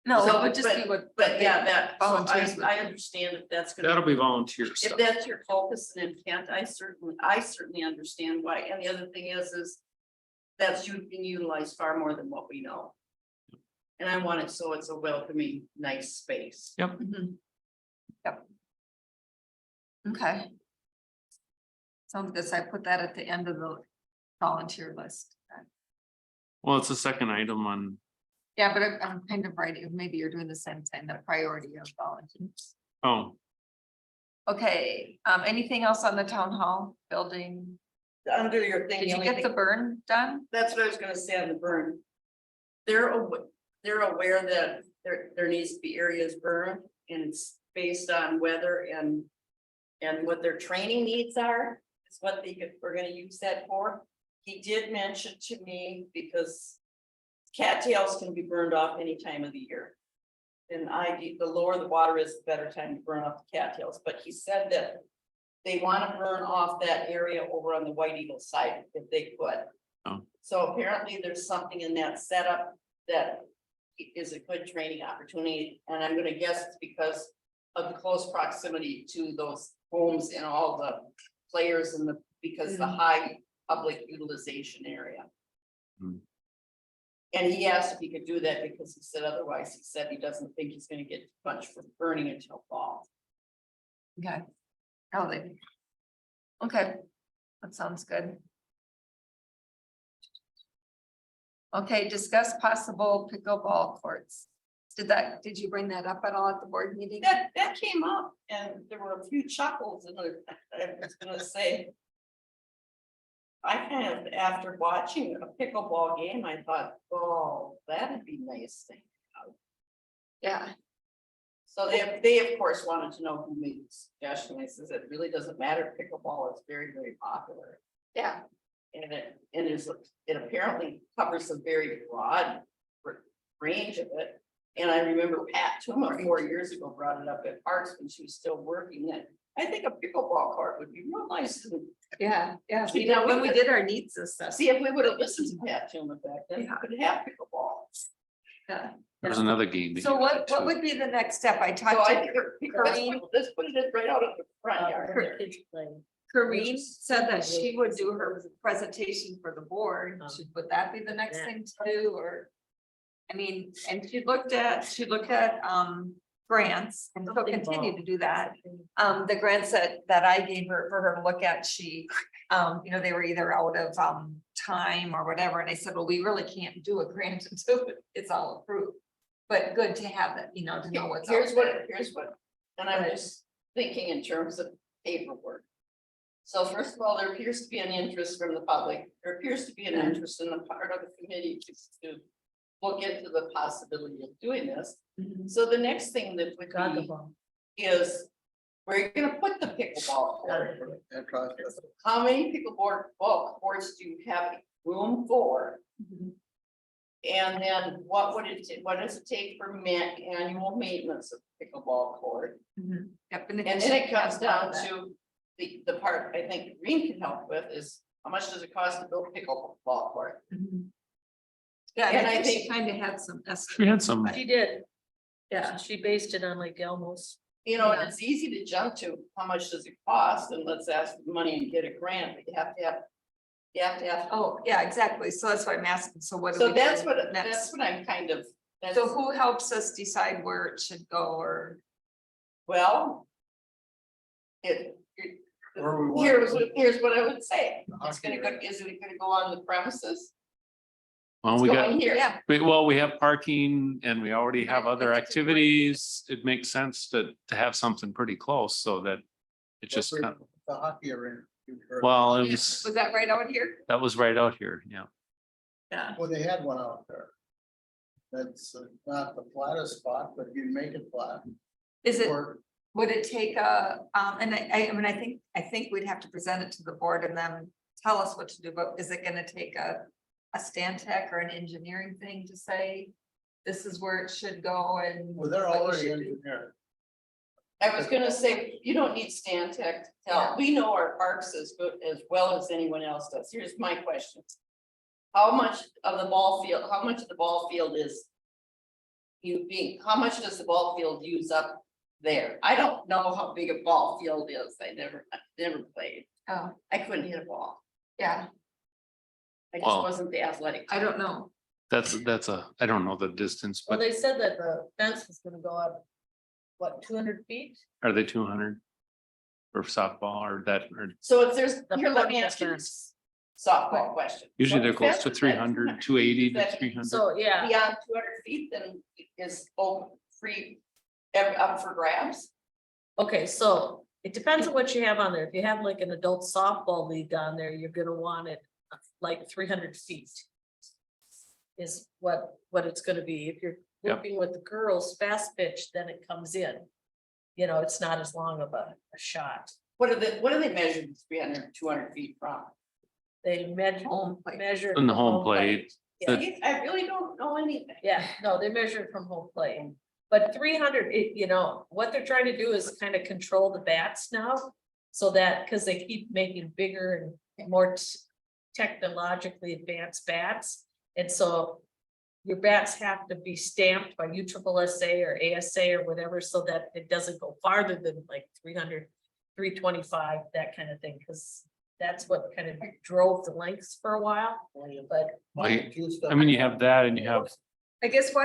no, So, it would just be but- what. but yeah, so Volunteers would I do. understand if that's That'll gonna. be volunteer If stuff. that's your focus and intent, I certainly understand why. And the other thing is that's being utilized far more than what we know. And I want it so it's a welcoming, nice space. Mhm. Yep. Okay. Sounds good, so I put that at the end of the volunteer list. Well, it's the second item on, Yeah, but I'm kind of writing, maybe you're doing the same thing, the priority of volunteers. oh, Okay, anything else on the town hall building? Under your thing. Did the you only get thing- the burn done? That's what I was gonna say on the burn. They're aware that there needs to be areas burned, and it's based on weather and what their training needs are, is what we're gonna use that for. He did mention to me, because cattails can be burned off any time of the year. And the lower the water is, the better time to burn off the cattails, but he said that they wanna burn off that area over on the White Eagle side if they could. Oh. So apparently there's something in that setup that is a good training opportunity, and I'm gonna guess it's because of the close proximity to those homes and all the players and because the high public utilization area. Hmm. And he asked if he could do that because he said otherwise, he said he doesn't think he's gonna get much for burning until fall. Okay. Oh, they. Okay, that sounds good. Okay, discuss possible pickleball courts. Did you bring that up at all at the board meeting? That came up and there were a few chuckles in there, I was gonna say. I kind of, after watching a pickleball game, I thought, oh, that'd be nice thing. Yeah, So they of course wanted to know who made the suggestion. I says, it really doesn't matter. Pickleball is very, very popular. yeah, And it apparently covers a very broad range of it. And I remember Pat Tuma 4 years ago brought it up at Parks when she was still working, that I think a pickleball court would be real nice. Yeah, yeah. See, We now did, when we we could- did our needs assessment. See, if we would have listened to Pat Tuma back then, we Yeah. could have pickleball. Yeah. There's another game. that So you what could do. would be the next step? I So talked I to think, Corinne. let's put it right out of the front yard. Where the kids play. Corinne said that she would do her presentation for the board. Oh. Would that be the next Yeah. thing to do, or? I mean, and she looked at grants, and she'll Something continue to involved. do that. The grants that I gave her for her to look at, she, they were either out of time or whatever, and I said, well, we really can't do a grant until it's all approved. But good to have that, to know what's out Here's there. what, and I'm just thinking in terms of paperwork. So first of all, there appears to be an interest from the public, there appears to be an interest in the part of the committee to look into the possibility of doing this. Mhm. So the next thing that would Got the be ball. is, where you're gonna put the pickleball court? That process. How many ball courts do you have room for? Mhm. And then what does it take for annual maintenance of pickleball court? Mhm. Yep, And then it comes should down have that. to the part I think Green can help with is, how much does it cost to build a pickleball court? Mhm. Yeah, And and I I think she think- kind of had some. She had some, She did. Yeah. She based it on like Elmo's. You know, and Yeah. it's easy to jump to, how much does it cost, and let's ask for money and get a grant, but you have to have. Oh, yeah, exactly. So that's why I'm asking. So what? do So we that's do what, next? that's what I'm kind of, that's, So who helps us decide where it should go, or? well. Where we want it. Here's what I would say, The it's hockey gonna go, is it gonna go on the premises? well, It's we got, going here. Yeah, we have parking and we already have Right, other that's a good point. activities. It makes sense to have something pretty close so that it just, Where kind of- The hockey arena. well, it was was, that right out here? that was right out here, yeah. Yeah. Well, they had one out there. That's not the flattest spot, but you make it flat. Is it, Or would it take a, and I mean, I think we'd have to present it to the board and then tell us what to do, but is it gonna take a Stan Tech or an engineering thing to say, this is where it should go and? Well, they're what you already should do? engineered. I was gonna say, you don't need Stan Tech to tell, we know our parks as good, as well as anyone else does, here's my question. How much of the ball field is how much does the ball field use up there? I don't know how big a ball field is, I never played, Oh, I couldn't hit a ball, yeah, I just Well- wasn't the athletic. I don't know. That's I don't know the distance, Well, but they said that the fence was gonna go up, what, 200 feet? are they 200? For softball or that, or So if there's, The here, let me front ask you fence. this softball question. usually So they're if close that's- to that's 300, 280 to that- 300. So, yeah, Beyond 200 feet, then is open, free, up for grabs? okay, so it depends on what you have on there. If you have like an adult softball league on there, you're gonna want it like 300 feet. Is what it's gonna be. If you're Yep. working with the girls fast pitch, then it comes in. It's not as long of a shot. What are they measured 300, 200 feet from? They measure, Home plate. measure. In the from home plate. Yeah. See, I really don't know anything. Yeah, no, they measure it from home plate, but 300, what they're trying to do is kind of control the bats now. So that, because they keep making bigger and more technologically advanced bats, and so. Your bats have to be stamped by USSSA or ASA or whatever, so that it doesn't go farther than like 300, 325, that kind of thing, because. That's what kind of drove the lengths for a while, but Like, I mean, you have that and you have, I guess why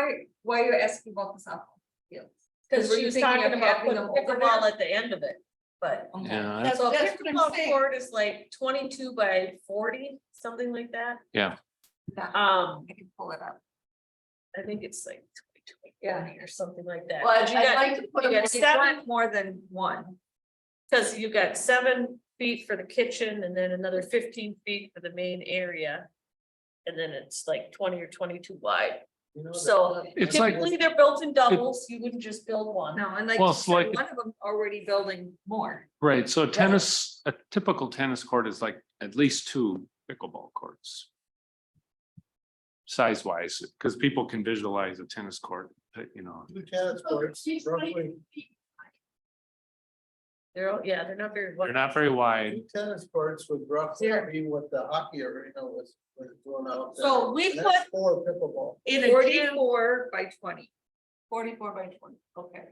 are you asking about the softball field? because Were she you was thinking talking of about having putting a hole in pickleball there? at the end of it, but. yeah, That's So a what I'm pickleball saying. court is like 22 by 40, something like that. Yeah, I I can pull it up. think it's like 22 by Yeah. 40 or something like that. Well, But you I'd got- like to put you a got If you 7, want more than one. because you got 7 feet for the kitchen and then another 15 feet for the main area. And then it's like 20 or 22 wide. So it's like, typically they're built in doubles. You wouldn't just build one. No, and like, Well, you it's said, like- one of them already building more. right, so a typical tennis court is like at least 2 pickleball courts. Size wise, because people can visualize a tennis court you know, Two tennis courts, roughly, they're not very. they're not very wide. two tennis courts would roughly Yeah. be what the hockey arena was thrown out there. So we And that's put for pickleball. in a gym, 44 by 20. 44 by 20, okay.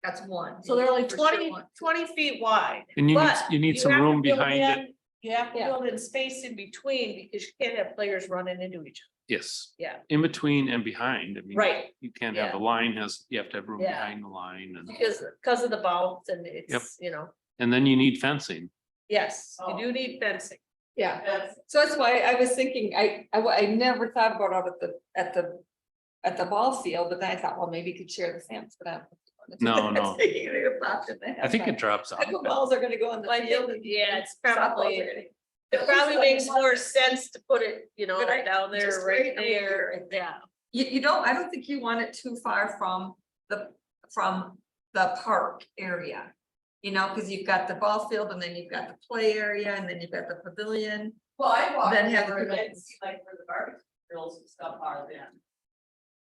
That's one. So they're like For sure 20 one. 20 feet wide. And But you need some have to room build behind it. in- You have to Yeah. build in space in between because you can't have players running into each Yes. Yeah. In between and behind. I mean. Right. You can't have Yeah. the line you have to have room Yeah. behind the line other and, because of the bounce and it's, and then you need fencing. yes, you Oh. do need fencing. Yeah, That's, so that's why I was thinking, I never thought about it at the ball field, but then I thought, well, maybe you could share the fence, but I don't. No. I think it it. drops off. Balls are gonna go on the Well, I field. think, and yeah, it's softballs probably, are gonna- it probably makes more sense to put it, But I- down there, just right right over here, there, I think. yeah. You don't, I don't think you want it too far from the park area. You know, cause you've got the ball field and then you've got the play area and then you've got the pavilion. well, I walked Then have over the- and see like where the barbecue grills and stuff are then.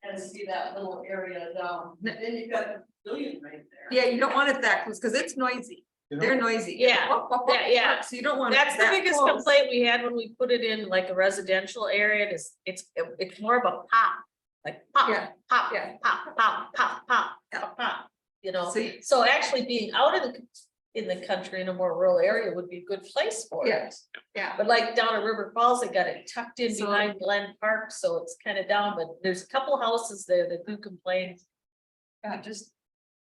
And see that little area down, then you've got the pavilion right there. Yeah, you don't want it that close, cause it's noisy. You know? They're noisy. Yeah, Wop, wop, wop, yeah. wop, so you don't want. it That's the that biggest close. complaint we had when we put it in like a residential area, is it's more of a pop. Like pop, Yeah, pop, yeah. pop, pop, pop, pop, pop, pop, you know, See, so actually being out in the country in a more rural area would be a good place for it. Yeah. yeah. But like down at River Falls, they got it tucked in So- behind Glen Park, so it's kind of down, but there's a couple houses there that do complain.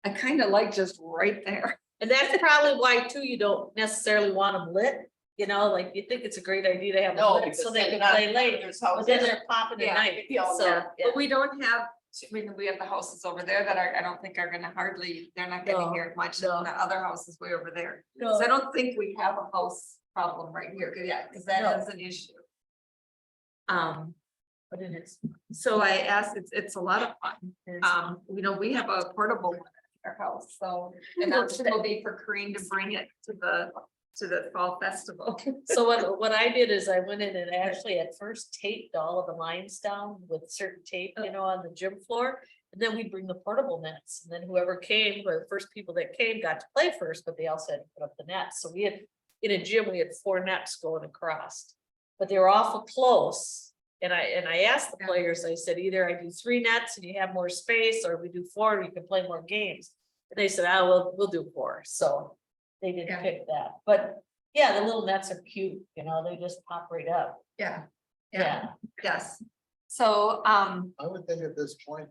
I kind of like just right there. And that's probably why too, you don't necessarily want them lit, like you think it's a great idea to have them No, lit because so they then can not- play late, there's but houses. then they're popping at Yeah. night, Yeah. so. yeah. But we don't have, we have the houses over there that I don't think are gonna they're not gonna No, hear much, no. and the other houses way over there. No. So I don't think we have a house problem right here, cause that No. is an issue. But it is. So I asked, it's a lot of fun. It's- We have a portable one at our house, so, and that's will be for Corinne to bring it to the fall festival. So what I did is I went in and actually at first taped all of the lines down with certain tape, on the gym floor. And then we bring the portable nets, and then whoever came, the first people that came got to play first, but they also had to put up the nets. So we had, in a gym, we had 4 nets going across. But they were awful close. And I asked the Yeah. players, I said, either I do 3 nets and you have more space, or we do 4 and you can play more games. And they said, we'll do 4. So they didn't Yeah. pick that, but yeah, the little nets are cute, they just pop right up. Yeah, Yeah, yes. So, I would think at this point,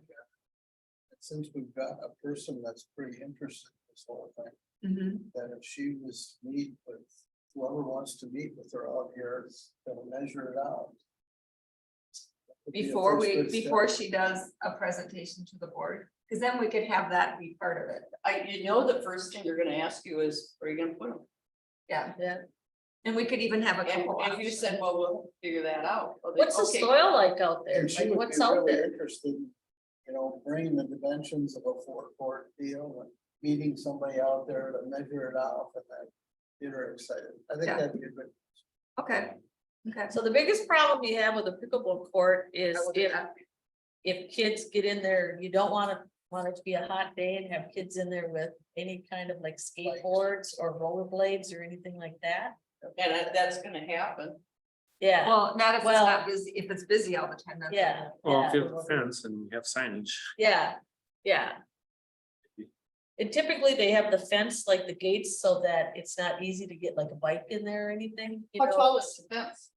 since we've got a person that's pretty interested in this whole thing, mhm, that if she was to meet with whoever wants to meet with her out here, they'll measure it out. Would be a before first good step. before she does a presentation to the board, because then we could have that be part of it. The first thing they're gonna ask you is, where are you gonna put them? Yeah, yeah. and we could even have a And couple. if you said, well, we'll figure that out. Well, then, What's the okay. soil like out there? And she Like, would what's be out really there? interested, in, bringing the dimensions of a 4-court deal and meeting somebody out there to measure it out and then get her excited. I think Yeah. that'd be a good. Okay, okay. So the biggest problem you have with a pickleball court is I will do that. if kids get in there, you don't want it to be a hot day and have kids in there with any kind of like skateboards or rollerblades or anything like that. And that's gonna happen. Yeah, Well, not if it's Well- not busy, if it's busy all the time, that's. yeah. Well, if yeah. you have a fence and you have signage. Yeah, yeah. And typically they have the fence, like the gates, so that it's not easy to get like a bike in there or anything. How tall is the fence?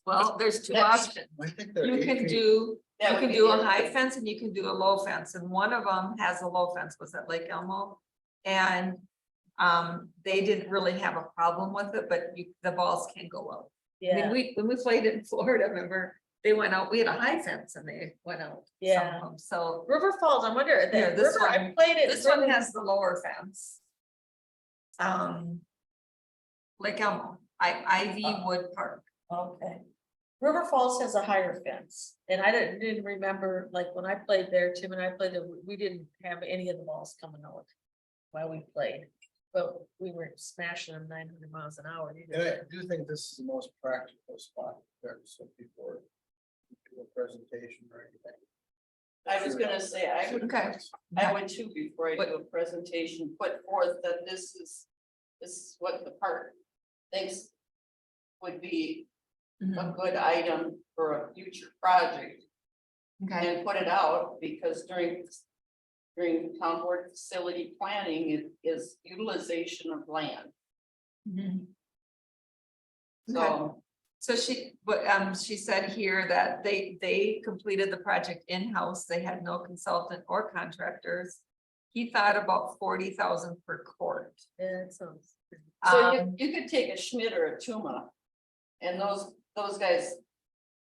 Well, there's 2 That's- options. I think they're You 8 can feet. do, you That would can be do the a other high thing. fence and you can do a low fence, and one of them has a low fence, was at Lake Elmo. And they didn't really have a problem with it, but the balls can go out. I mean, Yeah, when we played in Florida, remember, they went out, we had a high fence and they went out. some Yeah. of them. So River Falls, I wonder, Yeah, that this river, I one- played it. this one has the lower fence. Lake Elmo, Ivy Wood Park. Okay. River Falls has a higher fence, and I didn't remember, like, when I played there, Tim and I played there, we didn't have any of the balls coming out while we played. But we were smashing them 900 miles an hour. And I do think this is the most practical spot there, so before do a presentation or anything. I was gonna say, Okay. I would too, before I do a presentation, put forth that this is what the park thinks would be a good item for a future project. Okay, And put it out, because during town board facility planning, it is utilization of land. Mhm. So, So she said here that they completed the project in-house, they had no consultant or contractors. He thought about 40,000 per court. Yeah, it sounds. so Um, you could take a Schmidt or a Tuma. And those guys,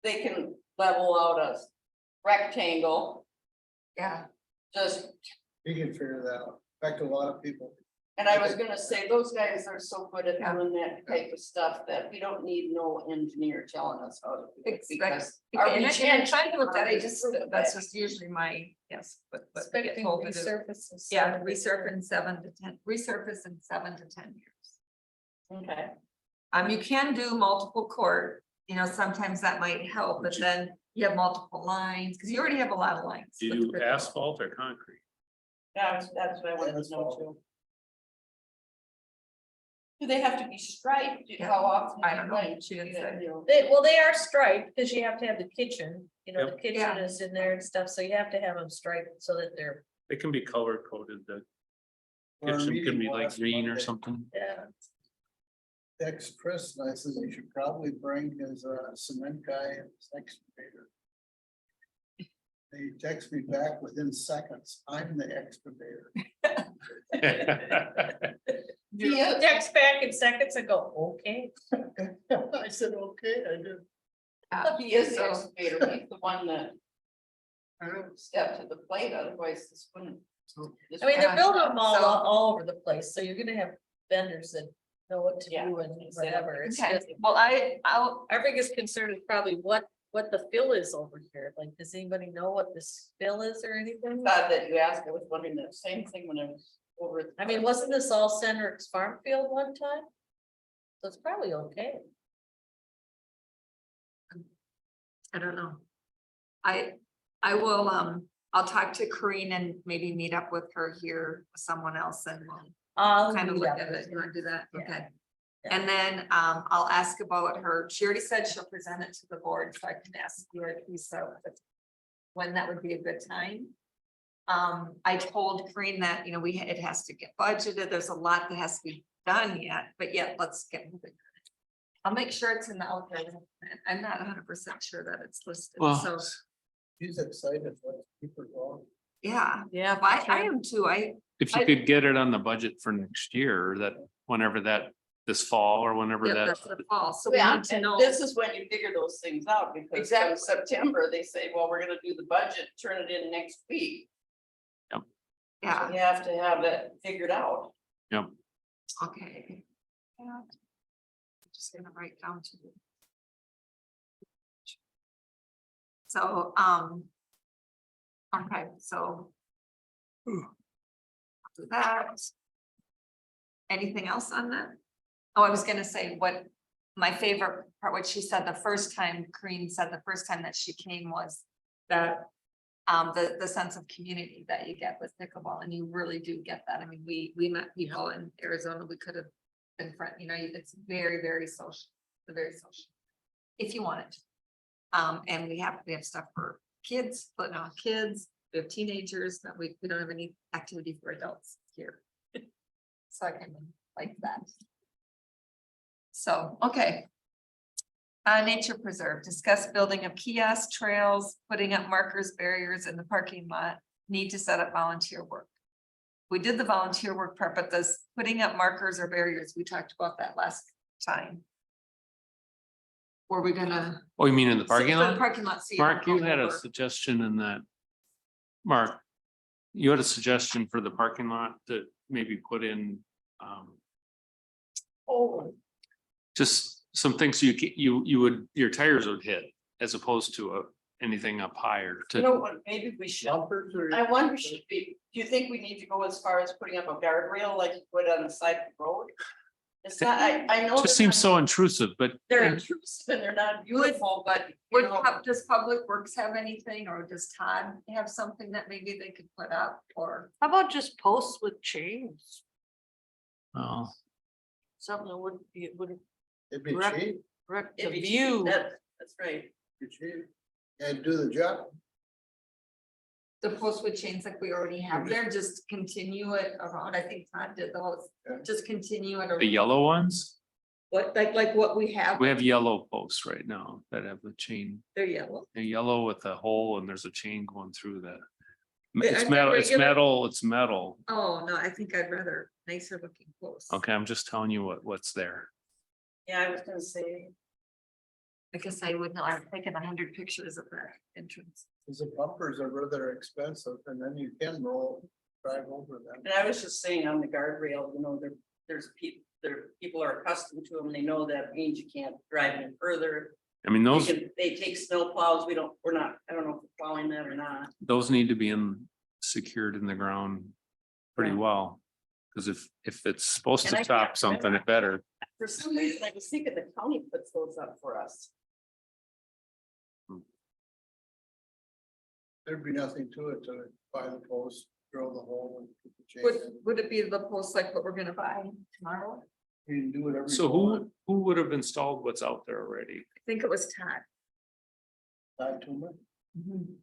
they can level out a rectangle, Yeah, just, You can figure that out. In fact, a lot of people. and I was gonna say, those guys are so good at Yeah. doing that type of stuff that we don't need no engineer telling us how to do it. Expect- Because are we and I'm fine with that, I changing? just, that's just usually my, yes, but they get Expecting told to do. resurfaces. Yeah, resurface in 7 to 10, resurface in 7 to 10 years. Okay, You can do multiple court, sometimes that might help, but then you have multiple lines, because you already have a lot of lines. Do with you the do pickleball. asphalt or concrete? that's what I wanted to know too. Do they have to be striped? Yeah. How often? I don't know. Like, She didn't say. you know, They are striped, because you have to have the kitchen, the Yep. kitchen Yeah. is in there and stuff, so you have to have them striped so that they're, It can be color coded, the Our kitchen meeting can be like last green or Monday, something. yeah. Text Chris, and I said he should probably bring his cement guy and his excavator. He texts me back within seconds, I'm the excavator. He is, Text back in seconds and go, okay. I said, okay, I did. he is the So- excavator, he's the one that I don't- stepped to the plate, otherwise this wouldn't. this I mean, they're Yeah, building them so- all over the place, so you're gonna have vendors that know what to Yeah, do and exactly. whatever. It's Okay, just, well, I'll, our biggest concern is probably what the fill is over here. Like, does anybody know what this fill is or anything? Glad that you asked, I was wondering the same thing when I was over. at the I mean, wasn't this all Cendric's farm field one time? So it's probably okay. I don't know. I will, I'll talk to Corinne and maybe meet up with her here, with someone else, and we'll I'll kind of do look that. at it. You wanna do that? Yeah. Okay. Yeah. And then, I'll ask about her, she already said she'll present it to the board, so I can ask you, so when that would be a good time. I told Corinne that, it has to get budgeted, there's a lot that has to be done yet, but yet, let's get moving. I'll make sure it's in the outdoor. I'm not 100% sure that it's listed, Well, so, He's excited, let's keep it going. yeah. Yeah. I am too, If you could get it on the budget for next year, that whenever this fall or whenever yeah, that, that's the fall, so we Yeah, need to and know. this is when you figure those things out, because Exactly. in September, they say, well, we're gonna do the budget, turn it in next week. Yeah, You have to have that figured out. okay. Yeah. I'm just gonna write down to. So, okay, so. Do that. Anything else on that? Oh, I was gonna say what my favorite part, what she said the first time, Corinne said the first time that she came was that. The sense of community that you get with pickleball, and you really do get that. I mean, we met people in Arizona, we could have been friends, it's very, very social, very social. If you want it. And we have stuff for kids, but not kids, we have teenagers, but we don't have any activity for adults here. So I kind of like that. So, okay. Nature preserve, discuss building of kiosk trails, putting up markers, barriers in the parking lot, need to set up volunteer work. We did the volunteer work part, but this putting up markers or barriers, we talked about that last time. Were we gonna? oh, you mean in the parking For the lot? Parking lot. so Mark, don't you go had a over. suggestion in that. Mark, you had a suggestion for the parking lot to maybe put in, Oh, just some things your tires would hit as opposed to anything up higher you know to, what, maybe we should, Bumpers or? I wonder, should we, do you think we need to go as far as putting up a guardrail like you put on the side of the road? It's not, I know. Just they're seems not- so intrusive, but They're intrusive and they're not beautiful, but you know, Does Public Works have anything, or does Todd have something that maybe they could put up, or? How about just posts with chains? oh, Something that would It'd be Correct. cheap, direct the it'd be view. cheap, that's right. be cheap. And do the job. The post with chains like we already have there, just continue it around, I think Todd did those, Yeah. just continue it. the around. yellow ones, What, like what we have, we have yellow posts right now that have the chain. they're yellow. They're yellow with a hole and there's a chain going through that. They- It's aren't they metal, it's regular? metal, it's metal. Oh, no, I think I'd rather nicer looking posts. Okay, I'm just telling you what's there. Yeah, I was gonna say, I guess I would know, I've taken 100 pictures of that entrance. Cause the bumpers are rather expensive and then you can drive over them. and I was just saying on the guardrail, you know, people are accustomed to them, they know that means you can't drive any further. I mean, They take snow plows, we're not, I don't know if we're plowing that or not. those need to be secured in the ground pretty Yeah. well. Cause if it's supposed And to I top can't something, remember. it better. For some reason, I was thinking the county puts those up for us. There'd be nothing to it to buy the post, drill the hole and put the chain Would, in. would it be the post like what we're gonna buy tomorrow? You can do whatever. So you want. who would have installed what's out there already? I think it was Todd. Not too much.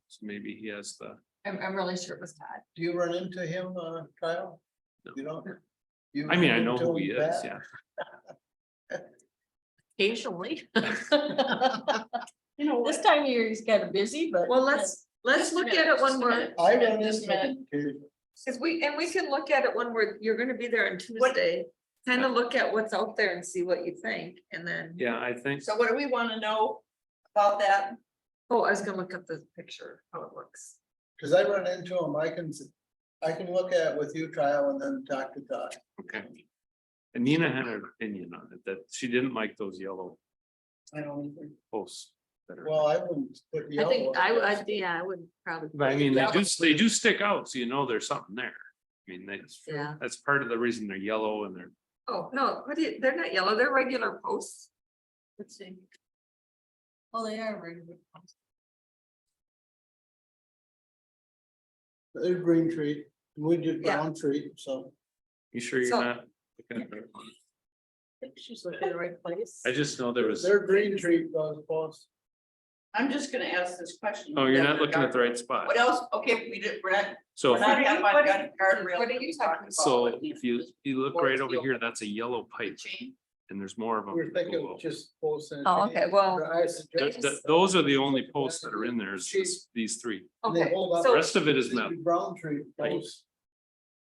So maybe he has the, I'm really sure it was Todd. Do you run into him, Kyle? No. You don't? You I mean, run I know into who he him is, bad? yeah. Occasionally. You know, This time of year, he's kind of busy, but. Well, let's look at it when we're, I run Just a into minute. him occasionally. cause we can look at it when you're gonna be there on Tuesday. Kind of look at what's out there and see what you think, and then. Yeah, I think, So what do we want to know about that? Oh, I was gonna look up the picture, how it looks. Cause I run into him, I can look at it with you, Kyle, and then talk to Todd. okay. And Nina had an opinion on it, that she didn't like those yellow I don't even. posts. That are. Well, I wouldn't put I yellow. think on I, this. yeah, I would probably. But I mean, Yeah. they do stick out, so you know there's something there. I mean, Yeah. that's part of the reason they're yellow and they're, Oh, no, they're not yellow, they're regular posts. Let's see. Oh, they are regular. They're green tree, we did Yeah. brown tree, so. you sure you're So- not? looking at the right one? I think she's looking in the right place. I just know there was, They're green tree, those posts. I'm just gonna ask this question. oh, you're not looking at the right spot. What else? Okay, we did, we're So, not if you- talking about guardrail. what are you talking about? so if you look right over here, that's a yellow pipe Chain. and there's more of them. We're thinking below. of just posts. and Oh, chains. okay, well, I suggest- Those are the only posts that are in there, is just these three. They Okay, hold up. The so, rest of it is These metal. Brown tree Right. posts.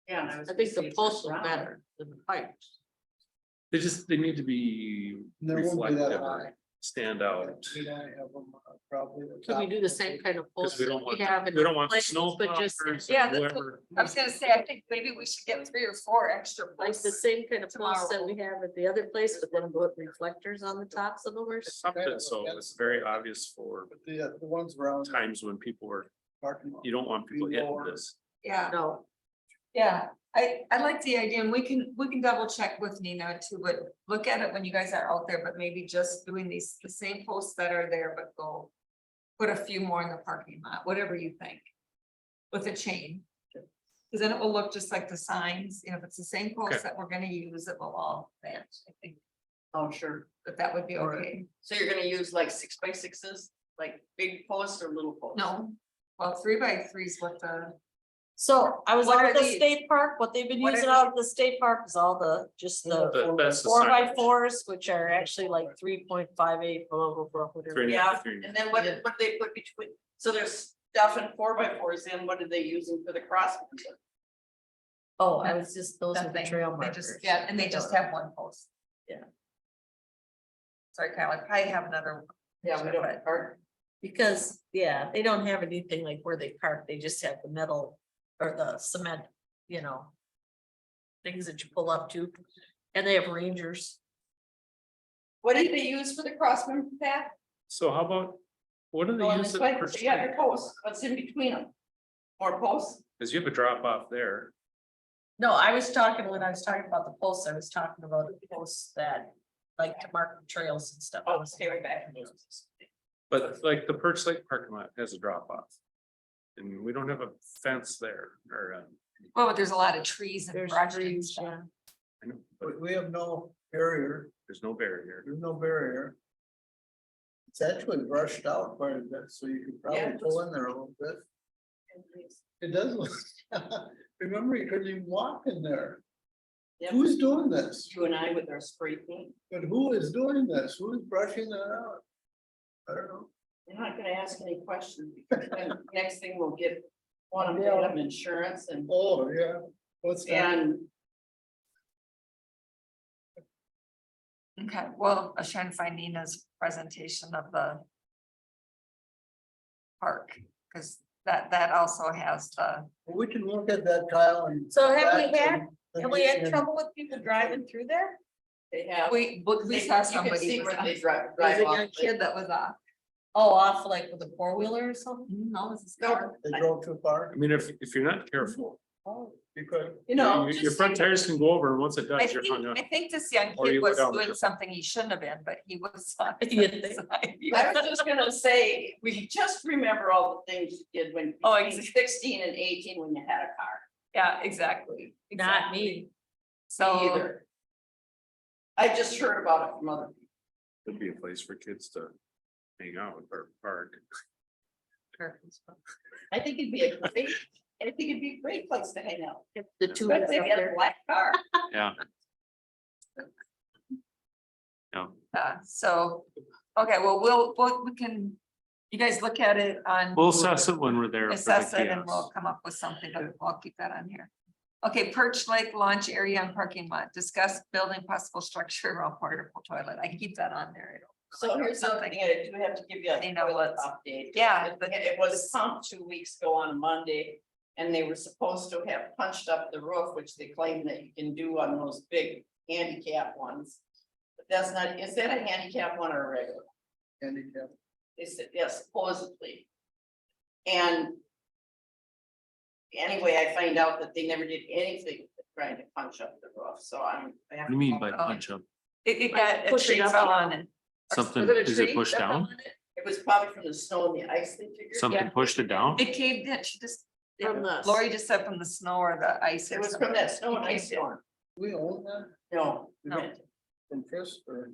Yeah. and was I think gonna the say posts it's are round. better than the pipes. They need to be And There won't be that reflective, high. stand out. We don't have them, probably. the Can we top do the same kind of Because posts we that don't we want, have in we don't want the places, snow but just plows Yeah, or that's what- whoever. I was gonna say, I think maybe we should get 3 or 4 extra like the posts. same kind of posts that Tomorrow. we have at the other place, but then put reflectors on the tops of them or something. Something, so it's very obvious for But the ones around. times when people are, Parking lot. you don't want people hitting this. Yeah, No, yeah, I like the idea, and we can double check with Nina too, but look at it when you guys are out there, but maybe just doing the same posts that are there, but go. Put a few more in the parking lot, whatever you think. With a chain. Cause then it will look just like the signs, you know, if it's the same Okay. post that we're gonna use, it will all match, I think Oh, sure. that would be Alright. okay. So you're gonna use like 6x6s, like big posts or little posts? No, well, 3x3 is what the, so I was What out are at the these? state park, what they've been What are using out at the state park is all just the That's the 4x4s, which are actually like 3.58 below, whatever. Three. Yeah, Three. and then what did they put between, so there's stuff in 4x4s in, what are they using for the cross? Oh, I was just, those are the nothing, trail they markers. just, yeah, and they just have one post. Yeah. Sorry, Kyle, I probably have another. one. Yeah, we don't have art. Because, yeah, they don't have anything like where they park, they just have the metal or the cement, you know. Things that you pull up to, and they have rangers. What did they use for the crossman path? So how about, what do Go they on use this it way, for? yeah, they're posts, what's in between them? More posts? Cause you have a drop off there. No, I was talking, when I was talking about the posts, I was talking about the posts that, like to mark the trails and stuff. Oh, stay right back. But like the Perch Lake parking lot has a drop off. And we don't have a fence there or, Well, but there's a lot of trees and There's brush and trees, stuff. yeah. I know, but We have no barrier, there's no barrier. there's no barrier. It's actually brushed out quite a bit, so you could Yeah. probably pull in there a little bit. It does look, remember, you couldn't even walk in there. Yep. Who's doing this? You and I with our spray paint. But who is doing this? Who's brushing that out? I don't know. You're not gonna ask any questions, because then next thing we'll get one of them insurance and, Oh, yeah. What's that? and Okay, well, I was trying to find Nina's presentation of the park, because that also has the, We can look at that, Kyle, and. So have we back had, and- have we had trouble with people driving through there? they have. we You saw can somebody. see was where on- they drive. There's drive a off, young but kid that was off. Oh, off like with a four-wheeler or something? No, this is No. car. They drove too far. I mean, if you're not careful, Oh. You could. You know, your just front saying- tires can go over and once it I does, you're hung up. think this young Or kid you go was down the doing hill. something he shouldn't have been, but he was. on the You think? side. I was just gonna say, we just remember all the things you did when. Oh, between 16 and 18 when you had a car. Yeah, exactly. Not exactly. me. So, Either. I just heard about it from other people. Could be a place for kids to hang out or park. I think it'd be a great, I think it'd be a great place to hang out. The two. Especially if you had a black car. Yeah. Yeah, so, okay, well, we can, you guys look at it on. we'll assess it when we're there. for the Assess it and we'll kiosk. come up with something, but I'll keep that on here. Okay, Perch Lake launch area and parking lot, discuss building possible structure around portable toilet. I keep that on there. So here's something, I do have to give you a You know, toilet let's- update. Yeah, It but- it was pumped 2 weeks ago on a Monday, and they were supposed to have punched up the roof, which they claim that you can do on those big handicap ones. But that's not, is that a handicap one or a regular? Handicap. They said, yes, supposedly. And anyway, I find out that they never did anything trying to punch up the roof, so I What have. do you mean by to- punch up? It got, a Push it tree up. fell on it. Something, Was a is it tree pushed that fell down? on it? It was probably from the snow and the ice they figured. Something pushed it down? It caved in, she just, From the- Lori just said from the snow or the ice. or It was something. from that snow and It ice caved in. storm. We own that No. we No. rented. from Chris or?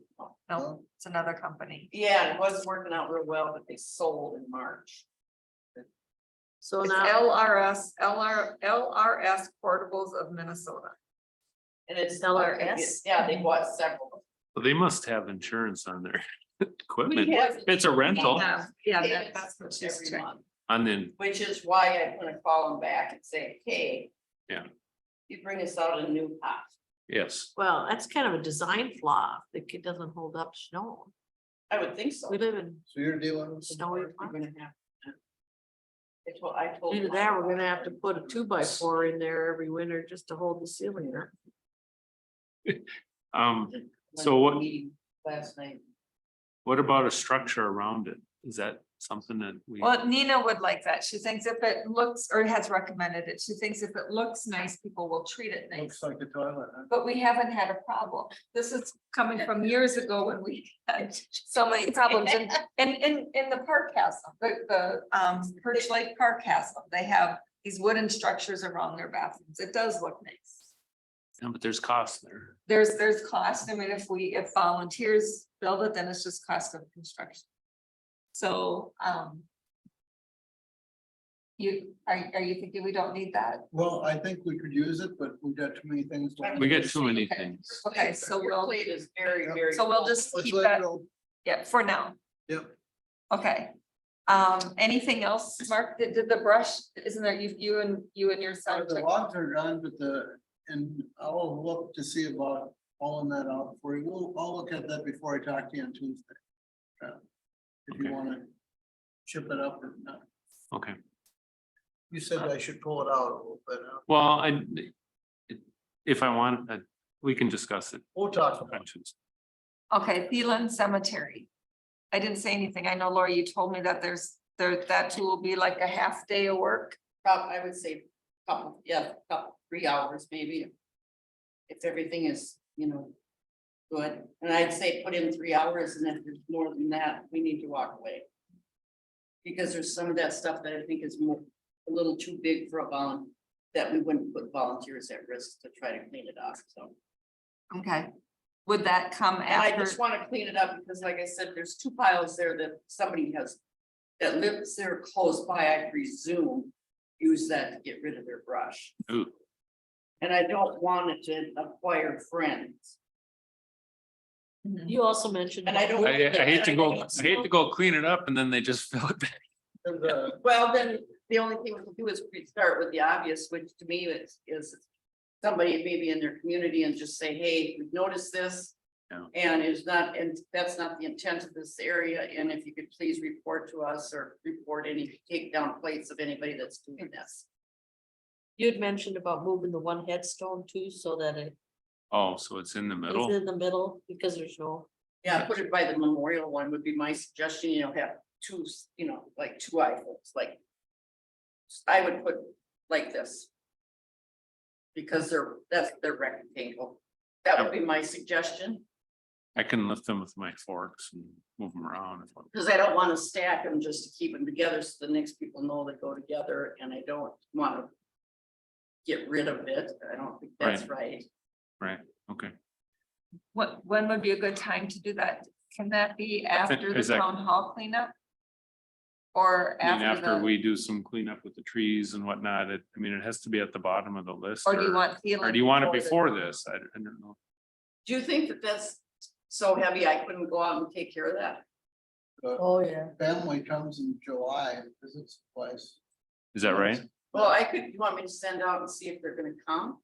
No, it's another company. Yeah, it was working out real well, but they sold in March. So It's now, LRS Portables of Minnesota. And it's. LRS? Yeah, they bought several. Well, they must have insurance on their equipment. We have- It's a rental Yeah, Payments that's what she's every trying. month, and then, which is why I'm gonna call them back and say, hey. Yeah. You bring us out a new pot. yes, well, that's kind of a design flaw. The kid doesn't hold up snow. I would think so. We live in So you're dealing with. snowy. You're gonna have. I told. Either that, we're gonna have to put a 2x4 in there every winter just to hold the ceiling up. so what- Meeting Last night. what about a structure around it? Is that something that we? Well, Nina would like that. She thinks if it looks, or has recommended it, she thinks if it looks nice, people will treat it nice. Looks like a toilet. Huh? But we haven't had a problem. This is coming from years ago when we had so many problems and in the park castle, the Perch Lake Park Castle, they have these wooden structures around their bathrooms. It does look nice. Yeah, but there's cost there. There's cost. I mean, if volunteers build it, then it's just cost of construction. So, are you thinking we don't need that? Well, I think we could use it, but we got too many things. to- We get too many Okay. things. Okay, so Your we'll, plate is very, very. so we'll full. just Let's keep let it that, go. yeah, for now. Yep. Okay. Anything else, Mark? Did the brush, isn't there, you and your son? The took- logs are done, but and I'll look to see about hauling that out for you. I'll look at that before I talk to you on Tuesday. If you Okay. wanna chip it up or not. Okay, You said I should pull it out a little bit. Huh? well, if I want, we can discuss it. We'll talk about it. Options. Okay, Thielen Cemetery. I didn't say anything. I know, Lori, you told me that that too will be like a half day of work. I would say couple, 3 hours maybe. If everything is, good, and I'd say put in 3 hours, and if there's more than that, we need to walk away. Because there's some of that stuff that I think is a little too big for a that we wouldn't put volunteers at risk to try to clean it up, so. Okay, would that come And I after? just wanna clean it up, because like I said, there's 2 piles there that somebody that lives there close by, I presume, use that to get rid of their brush. Ooh, And I don't want it to acquire friends. You also mentioned. And I don't- I hate to go clean it up and then they just fill it back. Well, then, the only thing we can do is we start with the obvious, which to me is somebody maybe in their community and just say, hey, we've noticed this. Yeah. And that's not the intent of this area, and if you could please report to us or report any takedown plates of anybody that's doing this. You had mentioned about moving the one headstone too, so that it Oh, so it's in the is middle? in the middle, because there's no. Yeah, put it by the memorial one would be my suggestion, have two, like 2 items, like. I would put like this. Because they're rectangle. That would be my suggestion, I can lift them with my forks and move them around. because I don't want to stack them just to keep them together, so the next people know they go together, and I don't want to. Get rid of it, I don't think that's right. Right, okay. When would be a good time to do that? Can that be I think- after the is that- town hall cleanup? Or And after after the, we do some cleanup with the trees and whatnot, it has to be at the bottom of the list. or do you want? Or do you want it the- before this? I don't know. Do you think that that's so heavy, I couldn't go out and take care of that? Oh, yeah. Family comes in July, visits twice. Is that right? Well, you want me to send out and see if they're gonna come?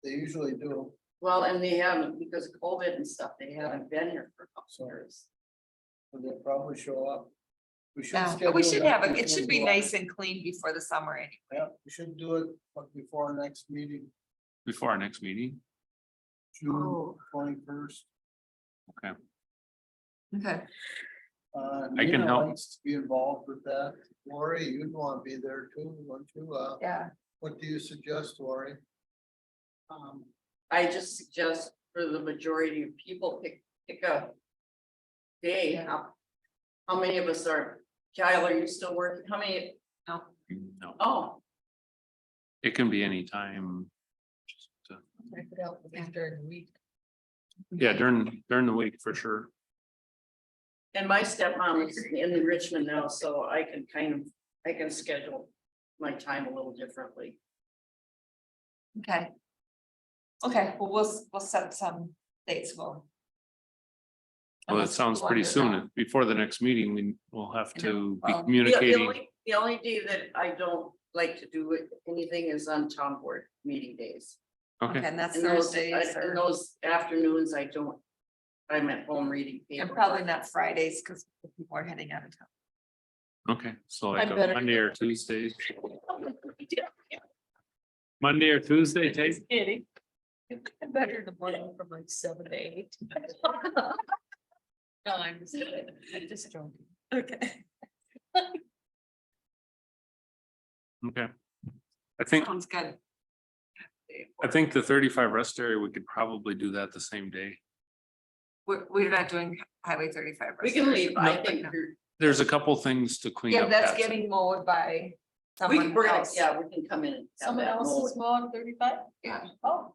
They usually do. Well, and they haven't, because of COVID and stuff, they haven't been here for a couple years. So they'll probably show up. We should. Yeah, but we schedule should that have it, it before should be July. nice and clean before the summer anyway. Yeah, we should do it before our next meeting, Before our next meeting? June Oh. 21st. Okay, I can Nina help. wants to be involved with that. Lori, you'd want to be there too, wouldn't you? yeah, What do you suggest, Lori? I just suggest for the majority of people, pick a day. How many of us are, Kyle, are you still working? How many? No, Oh, it can be any time. Check it out during the week. Yeah, during the week for sure. and my stepmom is in Richmond now, so I can schedule my time a little differently. okay. Okay, well, we'll set some dates, Well, it sounds pretty soon. Before the next meeting, we will have I know. to be Well, communicating. The only day that I don't like to do anything is on town board meeting days. Okay, Okay, and that's And those, Thursdays in or, those afternoons, I'm at home reading. and paper. probably not Fridays, because people are heading out of town. okay, so like I'm a better- Monday or Tuesday. Monday or Tuesday, Tate? Kidding. Better in the morning from like 7 to 8. No, I'm just joking. Okay. Okay. Sounds good. I think the 35 rest area, we could probably do that the same day. We're not doing Highway 35. We can leave, I No, think. no. There's a couple things to clean Yeah, up. that's Patsy. getting mowed by We someone we're gonna, else. yeah, we can come in and have Someone that else mowed. is mowing 35? Yeah. Oh.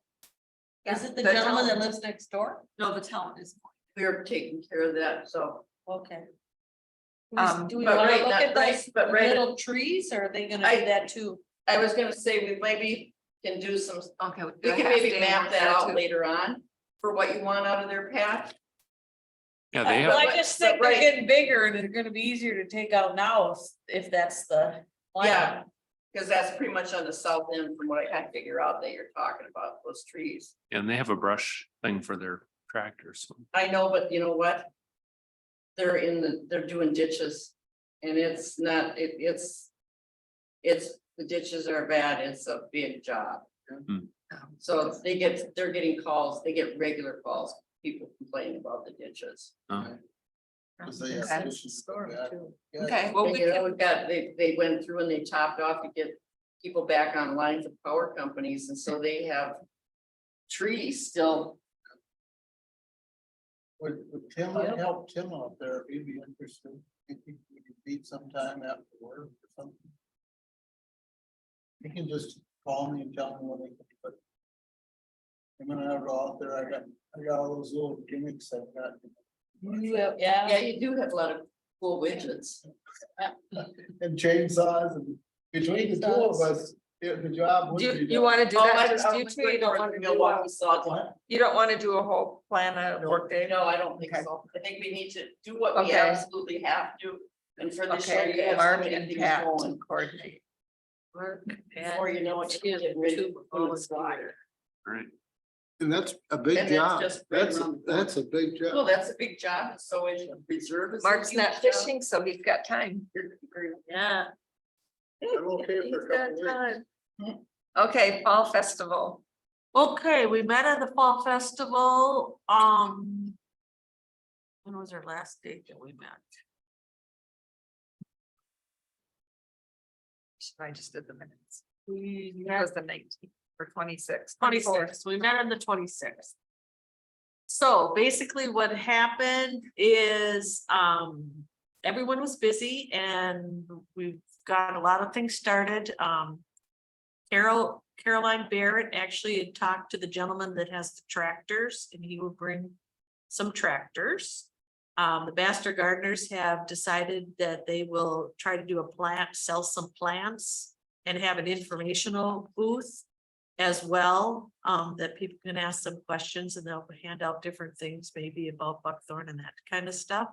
Is it the The gentleman that town. lives next door? No, the town is. We're taking care of that, so. Okay. Um, Do we but wanna right look now- at those but right- little trees, or are they gonna I- do that too? I was gonna say, we maybe can do some, Okay. we can maybe map that out later on for what you want out of their path. Yeah, they Well, have, I just but think they're right- getting bigger and they're gonna be easier to take out now if that's the. plan. Yeah, because that's pretty much on the south end from what I had to figure out that you're talking about, those trees. and they have a brush thing for their tractors. So I know, but you know what? They're doing ditches and it's not, the ditches are bad, it's a big job. So they're getting calls, they get regular calls, people complaining about the ditches. Because they have Okay. issues with Storm that. too. Yeah. Okay, well, And we you know, can, we've got, they went through and they topped off to get people back online for power companies, and so they have trees still. Would Tim help Tim out there, if he'd be interested, if we could meet sometime after work or something? He can just call me and tell me when he can put. I'm gonna go out there, I got all those little gimmicks I've got. Yeah, you do have a lot of cool widgets. And chainsaws and between the two of us, the job would Do be you done. wanna do Oh, that I just you was two? You waiting don't for wanna the do, Milwaukee Salt. What? you don't wanna do a whole plan of No. workday? No, I don't think Okay. so. I think we need to do what we Okay. absolutely have to. And for this year, you Okay, have Mark so many and things Pat going. to coordinate. Mark, Before you know it, Pat, you're getting ready to two do the slide. volunteer. All right. And that's a big And that's job. just right That's, around the that's a big Well, job. that's a big job. So is reserve. is a Mark's huge not job. fishing, so he's got time. Yeah. I'm okay for a couple weeks. Okay, fall festival. Okay, we met at the fall festival, when was our last date that we met? I just did the minutes. We That met was the 19th or 26th. 26th, we met on the 26th. So basically what happened is, everyone was busy and we've got a lot of things started. Caroline Barrett actually had talked to the gentleman that has the tractors and he will bring some tractors. The Baster Gardeners have decided that they will try to do a plant, sell some plants and have an informational booth as well, that people can ask some questions and they'll hand out different things, maybe about buckthorn and that kind of stuff.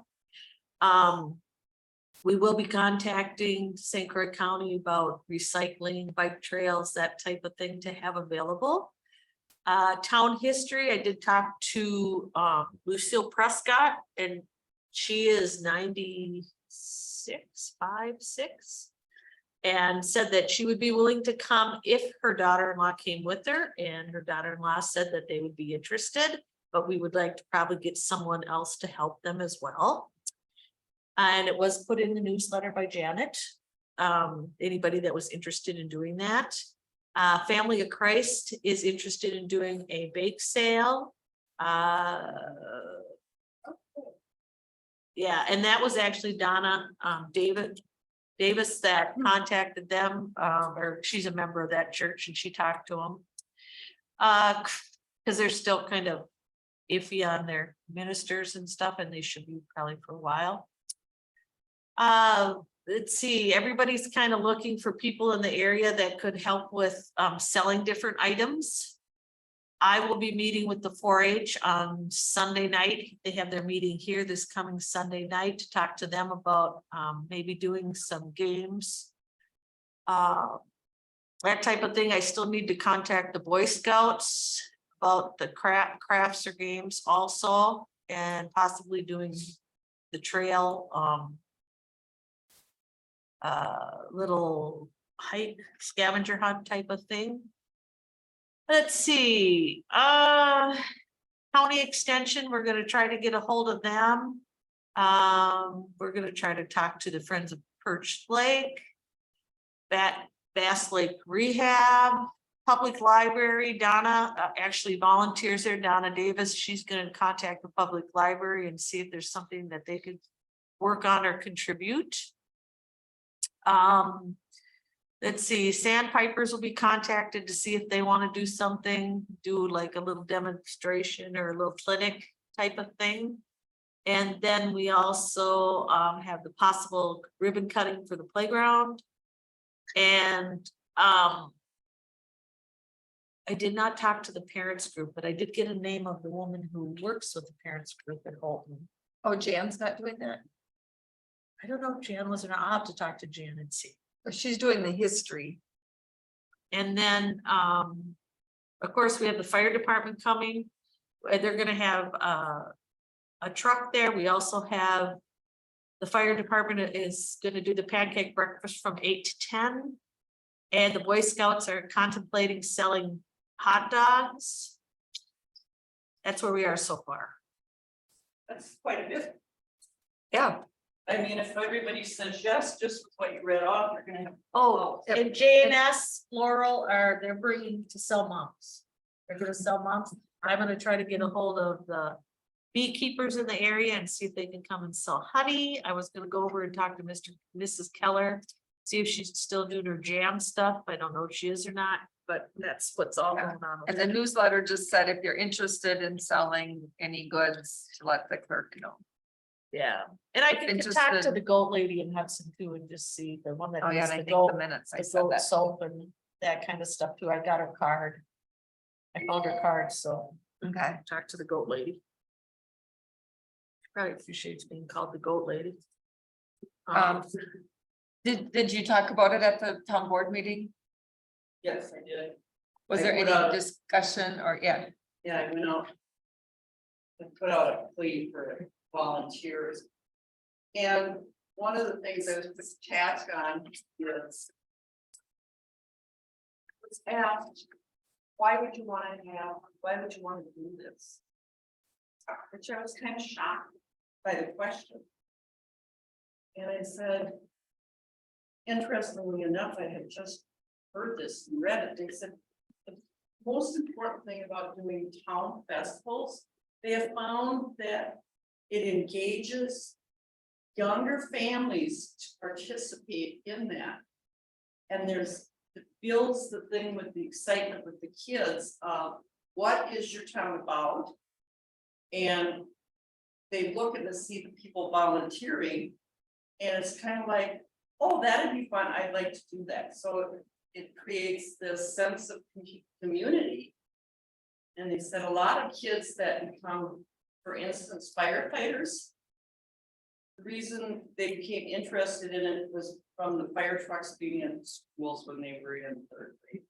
We will be contacting St. Croix County about recycling, bike trails, that type of thing to have available. Town history, I did talk to Lucille Prescott and she is 96, 5'6". And said that she would be willing to come if her daughter-in-law came with her, and her daughter-in-law said that they would be interested, but we would like to probably get someone else to help them as well. And it was put in the newsletter by Janet. Anybody that was interested in doing that. Family of Christ is interested in doing a bake sale. Yeah, and that was actually Donna, Davis that contacted them, or she's a member of that church and she talked to them. Cause they're still kind of iffy on their ministers and stuff and they should be probably for a while. Let's see, everybody's kind of looking for people in the area that could help with selling different items. I will be meeting with the 4-H on Sunday night. They have their meeting here this coming Sunday night to talk to them about maybe doing some games. That type of thing. I still need to contact the Boy Scouts about the crafts or games also, and possibly doing the trail little hike scavenger hunt type of thing. Let's see, county extension, we're gonna try to get a hold of them. We're gonna try to talk to the Friends of Perch Lake. Bass Lake Rehab, Public Library, Donna actually volunteers there, Donna Davis, she's gonna contact the public library and see if there's something that they could work on or contribute. Let's see, Sandpipers will be contacted to see if they want to do something, do like a little demonstration or a little clinic type of thing. And then we also have the possible ribbon cutting for the playground. And I did not talk to the parents group, but I did get a name of the woman who works with the parents group at Holton. Oh, Jan's not doing that? I don't know if Jan was, or not. I'll have to talk to Jan and see. Or she's doing the history. And then, of course, we have the fire department coming. They're gonna have a truck there. We also have the fire department is gonna do the pancake breakfast from 8 to 10. And the Boy Scouts are contemplating selling hot dogs. That's where we are so far. That's quite a bit. Yeah, I I mean, if everybody says yes, just with what you read off, you're gonna have. Oh, and J&S Floral they're bringing to sell moms. They're gonna sell moms. I'm gonna try to get a hold of the beekeepers in the area and see if they can come and sell honey. I was gonna go over and talk to Mrs. Keller, see if she's still doing her jam stuff. I don't know if she is or not, but that's what's all going on. And the newsletter just said if you're interested in selling any goods, to let the clerk know. Yeah, and I can talk to Interested. the goat lady in Hudson too and just see the one that. Oh, yeah, does and I the think goat- the minutes I the said goat that. soap and that kind of stuff too. I got her card. I found her card, so Okay, talk to the goat lady. Probably appreciates being called the goat lady. did you talk about it at the town board meeting? Yes, I did. Was I there put any out- discussion or, yeah, Yeah, I went out. I put out a plea for volunteers. And one of the things I was just tasked on is. Was asked, why would you wanna do this? Which I was kind of shocked by the question. And I said. Interestingly enough, I had just heard this and read it. They said. The most important thing about doing town festivals, they have found that it engages younger families to participate in that. And it builds the thing with the excitement with the kids of what is your town about? And they look and see the people volunteering. And it's kind of like, oh, that'd be fun. I'd like to do that. So it creates this sense of community. And they said a lot of kids that become, for instance, firefighters. The reason they became interested in it was from the fire trucks being in schools when they were in third grade.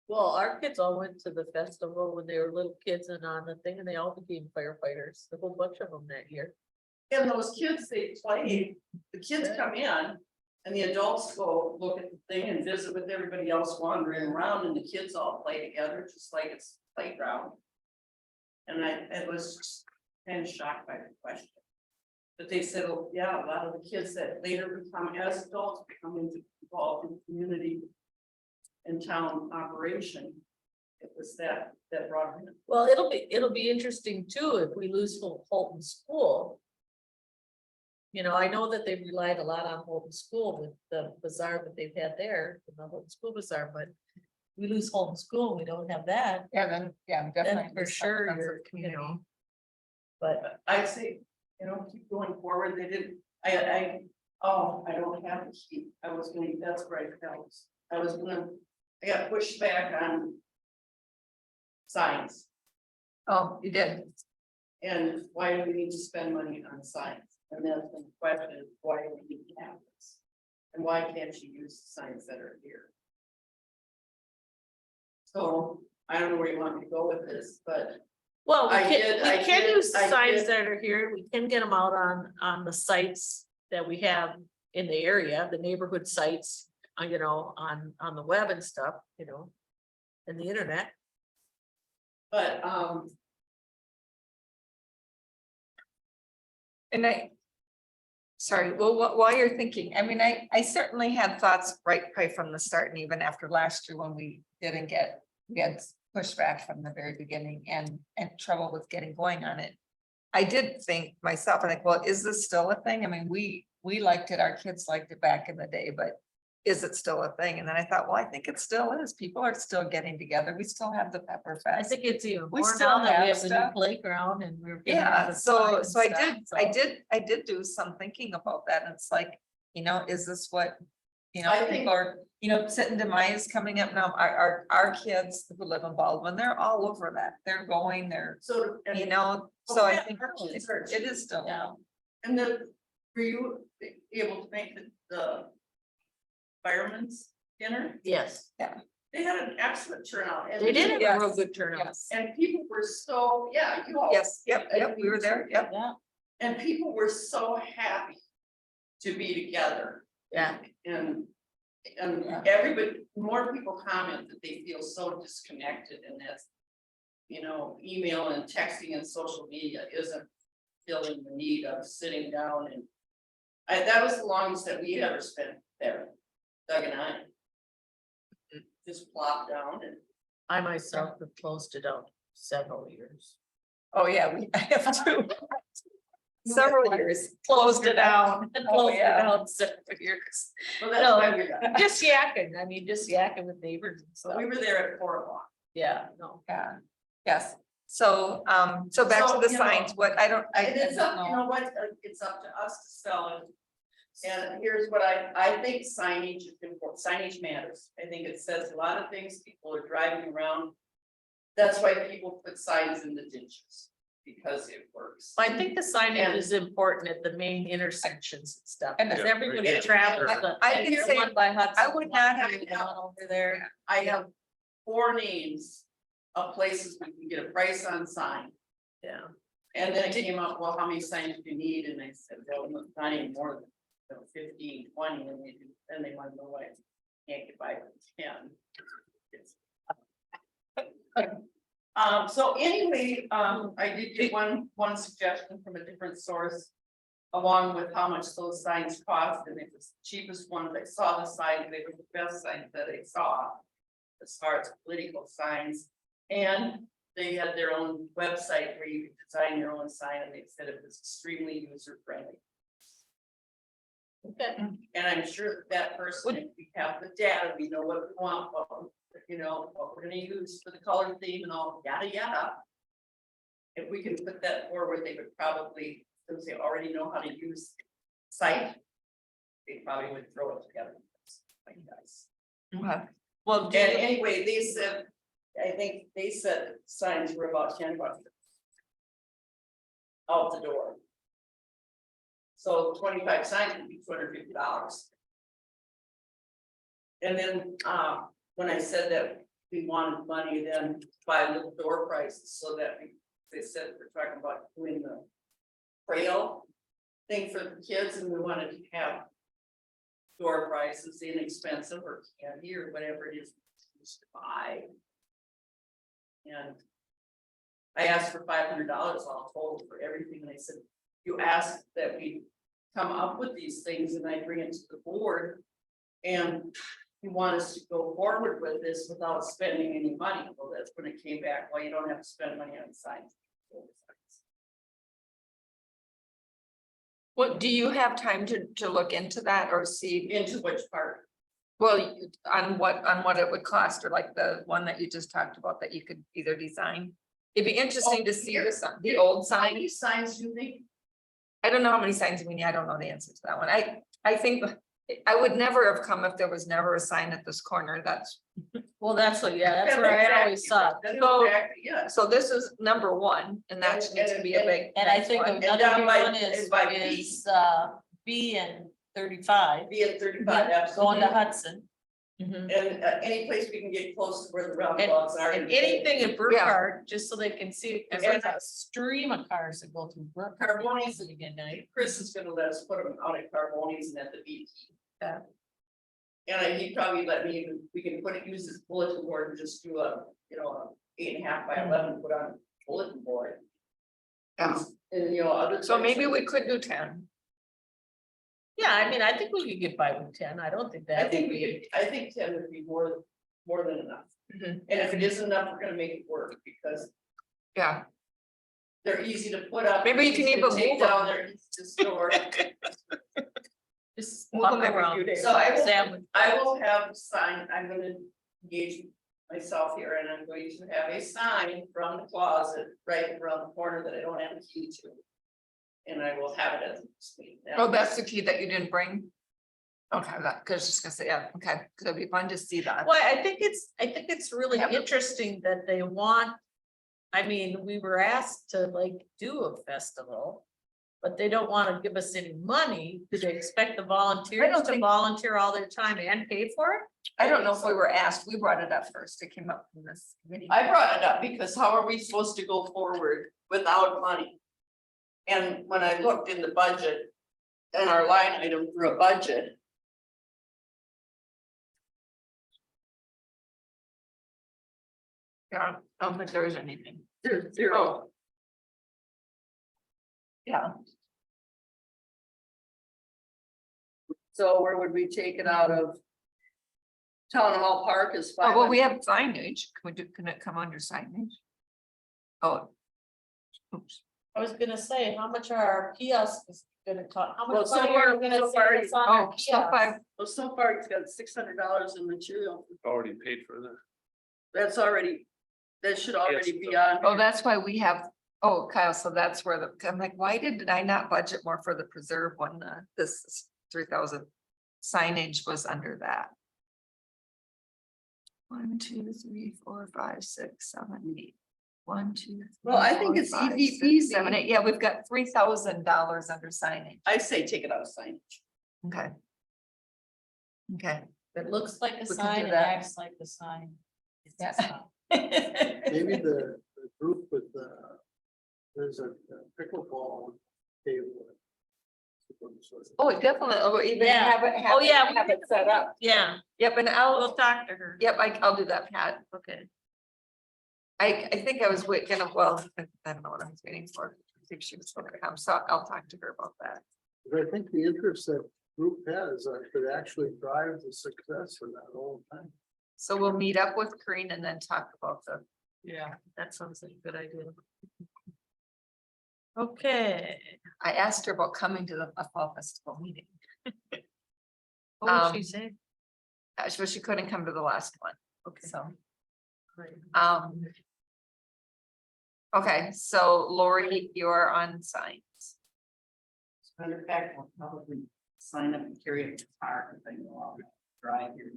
Well, our kids all went to the festival when they were little kids and on the thing, and they all became firefighters, a whole bunch of them that year. And those kids, they play, the kids come in. And the adults go look at the thing and visit with everybody else wandering around, and the kids all play together, just like it's playground. And I was just kind of shocked by the question. But they said, oh, yeah, a lot of the kids that later become as adults become involved in community and town operation. It was that brought them in. Well, it'll be interesting too, if we lose Holton School. You know, I know that they've relied a lot on Holton School with the bazaar that they've had there, the Holton School Bazaar, but. We lose Holton School, we don't have that, yeah, then, yeah, then definitely. for sure you're, But I'd say, keep going forward. They didn't, I don't have the sheet. That's where I got pushed back on science. Oh, you did, And why do we need to spend money on science? And then the question is, why do we need to have this? And why can't you use the signs that are here? So I don't know where you want me to go with this, but well, we I can did- use the I signs did. that are here, we can get them out on the sites that we have in the area, the neighborhood sites, on the web and stuff, and the internet. but and sorry, well, while you're thinking, I mean, I certainly had thoughts right from the start, and even after last year when we had pushback from the very beginning and trouble with getting going on it. I did think myself, well, is this still a thing? I mean, we liked it, our kids liked it back in the day, but is it still a thing? And then I thought, well, I think it still is. People are still getting together. We still have the Pepper Fest. I think it's even We more still now that we have have the new stuff. playground and we're. gonna have Yeah, the so sign I and stuff, I did do some thinking about that, and it's like, is this what? I think- People are, sitting demise coming up now, our kids who live in Baldwin, they're all over that, they're going, so. so I yeah, think our kids are- it is still. Yeah. And were you able to make the fireman's dinner? Yes, They had an excellent turnout. And they did have a real Yes, good turnout. Yes, And people were so, yeah, you all. yes, yep, we were there, yep. Yeah, And people were so happy to be together. yeah, And Yeah. everybody, more people comment that they feel so disconnected and that. Email and texting and social media isn't filling the need of sitting down and. that was the longest that we ever spent there, Doug and I. Just plop down and. I myself have closed it out several years. Oh, yeah, we I have to. Several years, closed it out. Closed it yeah. out several years. Well, that's No. why we got, Just yakking, I mean, just yakking with neighbors and so stuff. we were there at 4 o'clock. Yeah, no. Yeah, yes. So, so back to So, the you know, signs, what I don't, And it's don't up, you know. know what, it's up to us to sell it. And here's what I think signage is important, signage matters. I think it says a lot of things, people are driving around. That's why people put signs in the ditches, because it works. I think the signage And- is important at the main intersections and stuff, And- because Yeah, everybody right. travels. Sure. the- I and can the say- one by Hudson, I would not have- the one over there. I have 4 names of places we can get a price on sign. Yeah. And then it came up, well, how many signs do you need? And I said, well, not any more than 15, 20, and they want to know why I can't get by with 10. It's- So anyway, I did get one suggestion from a different source. Along with how much those signs cost, and it was the cheapest one that I saw the sign, they were the best signs that I saw. As far as political signs, and they had their own website where you could design your own sign, and they said it was extremely user friendly. Okay. And I'm sure that person, if we have the data, we know what we want, what we're gonna use for the color theme and all, yada, yada. If we can put that forward, they would probably, since they already know how to use site. They probably would throw it together. Like guys. Okay. Well, And anyway, they said, I think they said signs were about $10. Out the door. So 25 signs would be $250. And then, when I said that we wanted money then by little door prices, so that they said we're talking about doing the trail thing for the kids, and we wanted to have door prices inexpensive or candy or whatever it is to buy. And I asked for $500 all told for everything, and I said, you asked that we come up with these things and I bring it to the board. And you want us to go forward with this without spending any money. Well, that's when it came back, well, you don't have to spend money on signs. what, do you have time to look into that or see? Into which part? Well, on what it would cost, or like the one that you just talked about that you could either design? It'd be interesting to see the old How sign. many signs do you think? I don't know how many signs we need. I don't know the answer to that one. I think I would never have come if there was never a sign at this corner. That's, Well, that's what, yeah, that's where I always saw. That's So- exactly, yes. so this is number one, and that needs to be a big. And I next think one. another down big by- one and by B. is B and 35. Be at 35, Going to absolutely. Hudson. Mhm. And any place we can get close to where the roundabouts are. And anything in Burkhardt, just so they can see, because And- there's a stream of cars that go through Burkhardt. Carboni's Again, night. Chris is gonna let us put them out at Carboni's and at the BP. Yeah. And he probably let me, we can use this bulletin board and just do a 8.5 by 11, put on bulletin board. Yeah. And other. So maybe places. we could do 10. Yeah, I mean, I think we could get by with 10. I don't think that. I think I think 10 would be more than enough. Mhm. And if it isn't enough, we're gonna make it work because Yeah, they're easy to put up. Maybe you can easy to even take move them. down, they're easy to store. Just Move walk them every around. few days. So Sam, I will have a sign, I'm gonna engage myself here and I'm going to have a sign from the closet right around the corner that I don't have a key to. And I will have it as a screen. oh, that's the key that you didn't bring? Okay, that, cause just gonna say, yeah, okay, cause it'd be fun to see that. well, I think it's really Yeah. interesting that they want. I mean, we were asked to like do a festival. But they don't want to give us any money. Do they expect the volunteers to think- volunteer all their time and pay for it? I don't know if we were asked, we brought it up first, it came up from this committee. I brought it up because how are we supposed to go forward without money? And when I looked in the budget and our line item for a budget. Yeah, I don't think there is anything. There's zero. Yeah. So where would we take it out of? Town Hall Park is Oh, well, we 500. have signage. Can it come under signage? Oh. Oops. I was gonna say, how much are our kiosks gonna cost? How Well, much so money far- are we gonna so far save us on our Oh, so kiosks? 5, Well, so far it's got $600 in material. Already paid for that. That's already, that should already be on. oh, that's why we have, oh, Kyle, so that's where I'm like, why did I not budget more for the preserve when this is 3,000 signage was under that? 1, 2, 3, 4, 5, 6, 7, 8. 1, 2, 3. Well, I think 4, it's 5, easy 6, 7, peasy. 8. Yeah, we've got $3,000 under signage. I say take it out of signage. Okay. Okay. It looks like a can do sign and that. acts like a sign. Yes. Maybe the group with there's a pickleball table. Oh, definitely. Oh, even Yeah. have it, Oh, yeah. have it set up. Yeah, Yep, and we'll I'll, talk to her. yep, I'll do that, Pat. Okay. I think I was waiting, well, I don't know what I was waiting for. See if she was gonna come, so I'll talk to her about that. I think the interest that group has could actually drive the success of that whole thing. So we'll meet up with Corinne and then talk about the, Yeah, that sounds like a good idea. Okay. I asked her about coming to the fall festival meeting. What did she Um, say? She couldn't come to the last one, Okay. so, Great. okay, so Lori, you're on signs. As a matter of fact, I'll probably sign up and carry it to the park if I go out, drive here.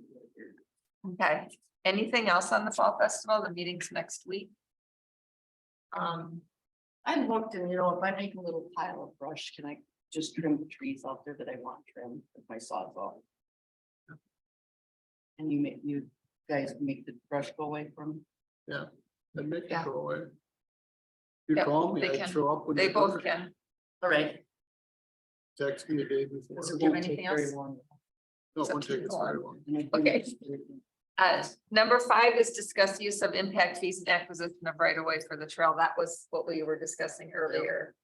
Okay, anything else on the fall festival? The meeting's next week. I looked and, you know, if I make a little pile of brush, can I just trim the trees out there that I want trimmed with my sawzall? And you guys make the brush go away from me? Yeah. That make Yeah. it go away. You Yep, call me, they I'd can. show up. when They you're both done. can. All right. Text me the day before. This Do you have won't take anything very else? long. No, it's up one to you. take it's very long. And I do Okay. everything. Number 5 is discuss use of impact fees and acquisition of right of way for the trail. That was what we were discussing earlier.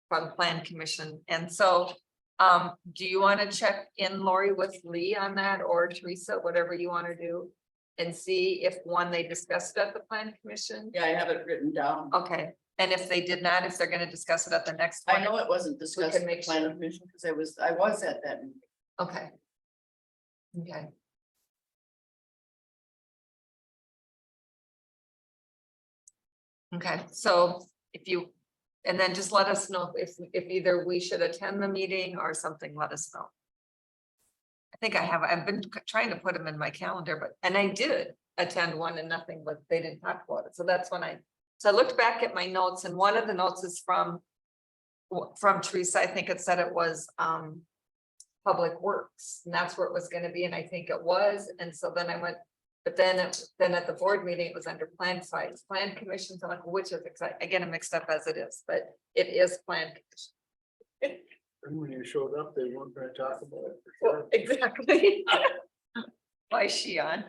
From Plan Commission. And so, do you want to check in, Lori, with Lee on that, or Teresa, whatever you want to do? And see if one, they discussed at the Plan Commission? Yeah, I have it written down. Okay, and if they did not, if they're gonna discuss it at the next one? I know it wasn't discussed in make the plan sure. commission because I was at that meeting. Okay. Okay. Okay, so if you, and then just let us know if either we should attend the meeting or something, let us know. I think I've been trying to put them in my calendar, but, and I did attend one and nothing, but they didn't talk about it. So that's when so I looked back at my notes and one of the notes is from Teresa. I think it said it was, Public Works, and that's where it was gonna be, and I think it was, and so then I went, but then at the board meeting, it was under Plan Sites, Plan Commissions, I'm like, which is, I get it mixed up as it is, but it is Plan Commission. And when you showed up, they weren't gonna talk about it. for Well, sure. exactly. Why is she on?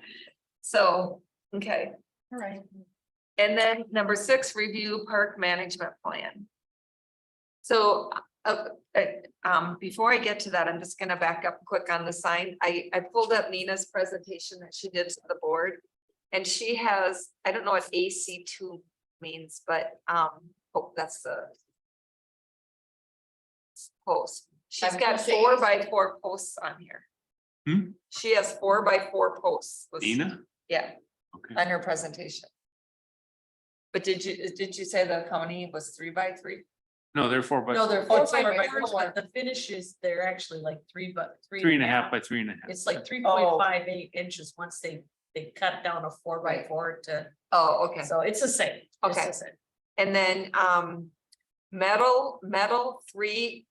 So, okay, All right. and then number 6, review park management plan. So, before I get to that, I'm just gonna back up quick on the sign. I pulled up Nina's presentation that she did to the board. And she has, I don't know what AC2 means, but, oh, that's the post. She's I'm got gonna say 4x4 posts on here. Hmm? She has 4x4 posts. Dina? Yeah, Okay. on her presentation. But did you say the county was 3x3? No, they're 4 by No, they're Oh, 4 by 4 4, but the finishes, they're actually like 3 by 3.5 by 3.5. It's like 3.58 inches once they cut down a 4x4 to, Oh, okay. so it's the same. It's the Okay. same. And then, metal 3"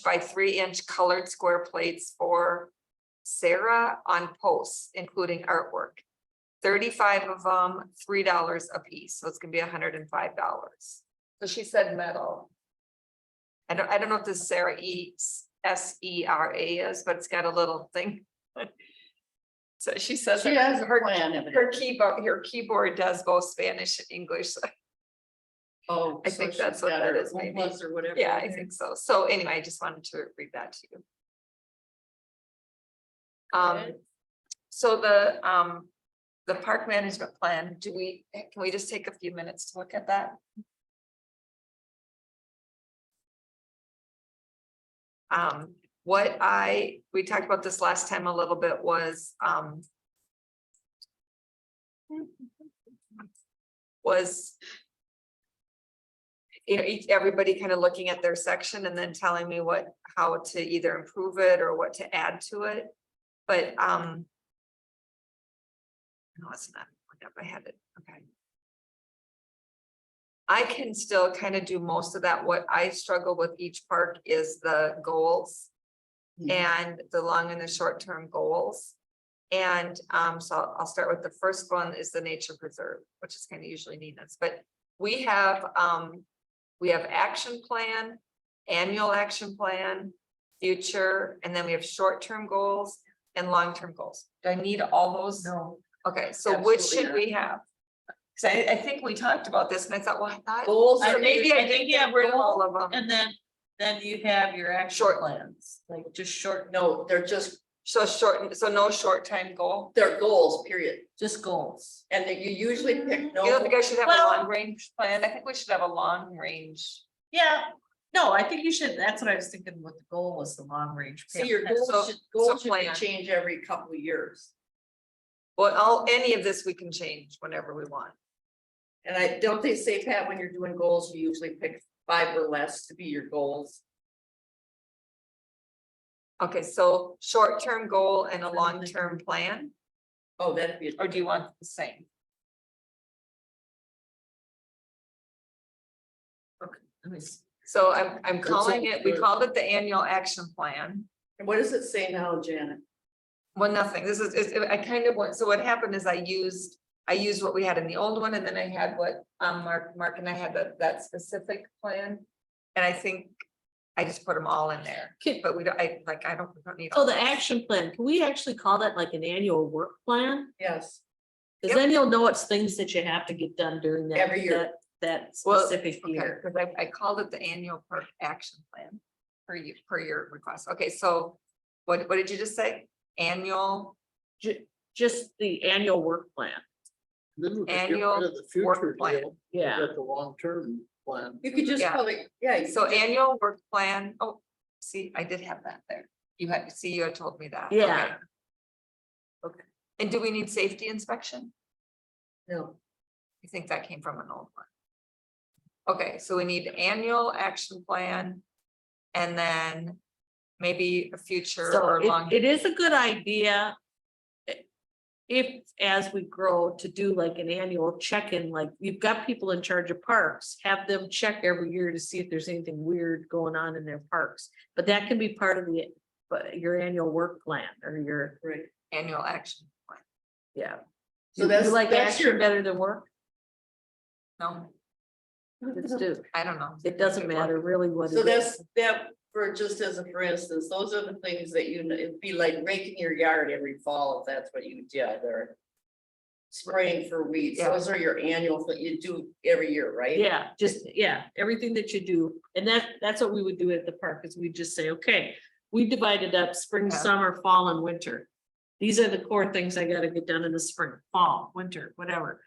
by 3" colored square plates for Sarah on posts, including artwork. 35 of them, $3 a piece, so it's gonna be $105. So she said metal. I don't know if this Sarah SERA is, but it's got a little thing. So she says. She that has a her- plan of it. Her keyboard does both Spanish and English. Oh. I think so that's she's what got that her is, maybe. homeless or whatever. Yeah, in I there. think so. So anyway, I just wanted to read that to you. So the park management plan, can we just take a few minutes to look at that? We talked about this last time a little bit was, everybody kind of looking at their section and then telling me how to either improve it or what to add to it. But, no, it's not, I had it, okay. I can still kind of do most of that. What I struggle with each park is the goals and the long and the short term goals. And so I'll start with the first one is the nature preserve, which is kind of usually needness, but we have action plan, annual action plan, future, and then we have short-term goals and long-term goals. Do I need all those? No. Okay, so which Absolutely should we have? Cause I think we talked about this and I thought, well, I thought. Goals I are think- Maybe I I did think you get have rid of goals, all of them. And then you have your action Short. plans, like just short, No, they're just, So so no short-time goal? they're goals, period. just goals. And that you usually pick You don't think I should have a Well- long-range plan? I think we should have a long-range. Yeah, no, I think you should, that's what I was thinking, what the goal was, the long range. So your plan. goals should plan. change every couple of years. Well, any of this we can change whenever we want. And don't they say, Pat, when you're doing goals, you usually pick 5 or less to be your goals? Okay, so short-term goal and a long-term plan, Oh, that'd be. or do you want the same? Let me see. So I'm calling it, we called it the annual action plan. And what does it say now, Janet? Well, nothing, I kind of went, so what happened is I used what we had in the old one, and then I had what, Mark and I had that specific plan. And I think I just put them all in there, but we don't need. So all the those. action plan, can we actually call that like an annual work plan? Yes, Cause Yep. then you'll know it's things that you have to get done during that. Every year. That Well, specific Okay, year. because I called it the annual park action plan per your request. Okay, so what did you just say? Annual Just the annual work plan. Then we could get Annual rid of the future work plan. deal, Yeah. get the long-term plan. you could just Yeah. call it, yeah. you So could just- annual work plan, oh, see, I did have that there. You had told me that. Yeah. Okay. And do we need safety inspection? No, I think that came from an old one. Okay, so we need annual action plan. And then maybe a future So or long. it is a good idea. If, as we grow, to do like an annual check-in, like you've got people in charge of parks, have them check every year to see if there's anything weird going on in their parks. But that can be part of your annual work plan or your, right. Annual action plan. yeah. So You that's- like that's action your- better than work? No, Let's do. I don't know. It doesn't matter really what So it is. that's, that, for just as a, for instance, those are the things that it'd be like raking your yard every fall, if that's what you did, or spraying for weeds, Yeah. those are your annual, that you do every year, right? Yeah, just, yeah, everything that you do. And that's what we would do at the park, is we just say, okay, we divided up spring, Yeah. summer, fall and winter. These are the core things I gotta get done in the spring, fall, winter, whatever.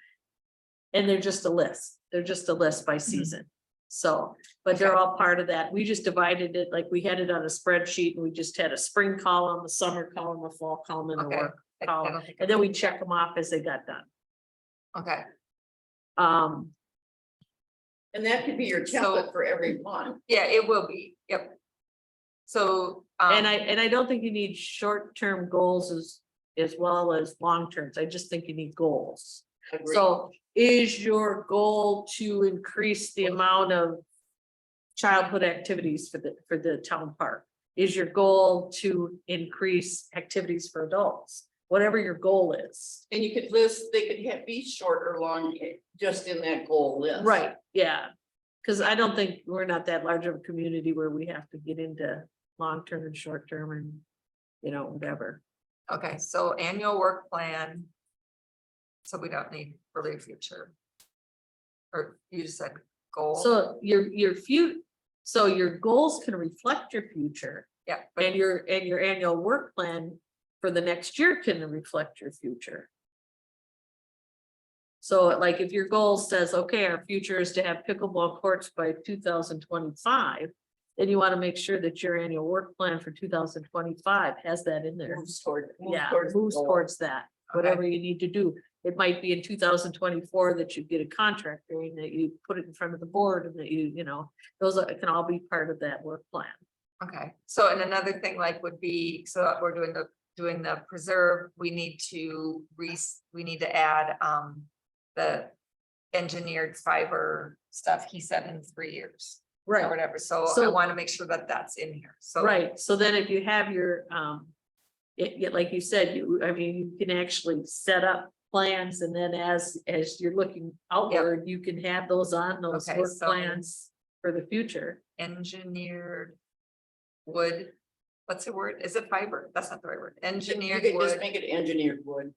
And they're just a list. They're just a list by season. So, but they're Okay. all part of that. We just divided it, like we had it on a spreadsheet and we just had a spring column, a summer column, a fall column and a Okay. work I column. don't think And then we check them off as they got done. Okay, Um, And that could be your So- template for every month. yeah, it will be, yep. So. and I don't think you need short-term goals as well as long-terms. I just think you need goals. Agreed. So is your goal to increase the amount of childhood activities for the town park? Is your goal to increase activities for adults? Whatever your goal is. And you could list, they could be short or long, just in that goal list. Right, yeah. Cause I don't think we're not that large of a community where we have to get into long-term and short-term and, whatever. Okay, so annual work plan. So we don't need really future. Or you just said goal. So so your goals can reflect your future. Yeah, And your annual work plan for the next year can reflect your future. So like if your goal says, okay, our future is to have pickleball courts by 2025. Then you want to make sure that your annual work plan for 2025 has that in there. Moves toward- Yeah, towards the moves goal. towards that, whatever you need to do. It might be in 2024 that you get a contractor and that you put it in front of the board and that you know, can all be part of that work plan. Okay, so and another thing like would be, so we're doing the preserve, we need to add, the engineered fiber stuff, he said in 3 years. Or whatever, so I So- want to make sure that that's in here, so. Right, so then if you have your, like you said, I mean, you can actually set up plans and then as you're looking outward, you can have those on those Okay, work so- plans for the future. Engineered wood, what's the word? Is it fiber? That's not the right word. You Engineered could just wood, make it engineered wood.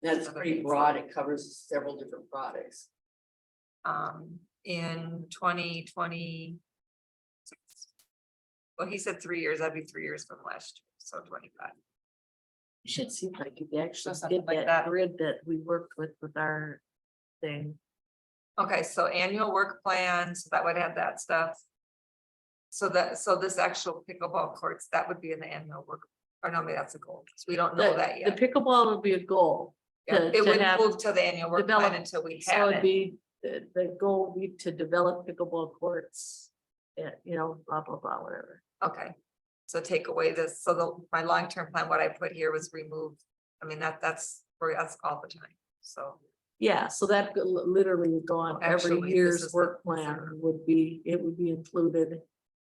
That's pretty broad. It covers several different products. in 2020. Well, he said 3 years, that'd be 3 years from last year, so 25. You should see like you actually something did like that that. grid that we worked with our thing. Okay, so annual work plans, that would have that stuff. So this actual pickleball courts, that would be in the annual work, or no, maybe that's a goal, 'cause we don't know that The yet. pickleball would be a goal. Yeah, to- It to would have move to the annual work plan develop- until we So have it'd it. be, the goal would be to develop pickleball courts. You know, blah, blah, blah, whatever. Okay, so take away this, so my long-term plan, what I put here was remove, I mean, that's for us all the time, so. Yeah, so that could literally would go on every Actually, this year's is the work plan consider- it would be included.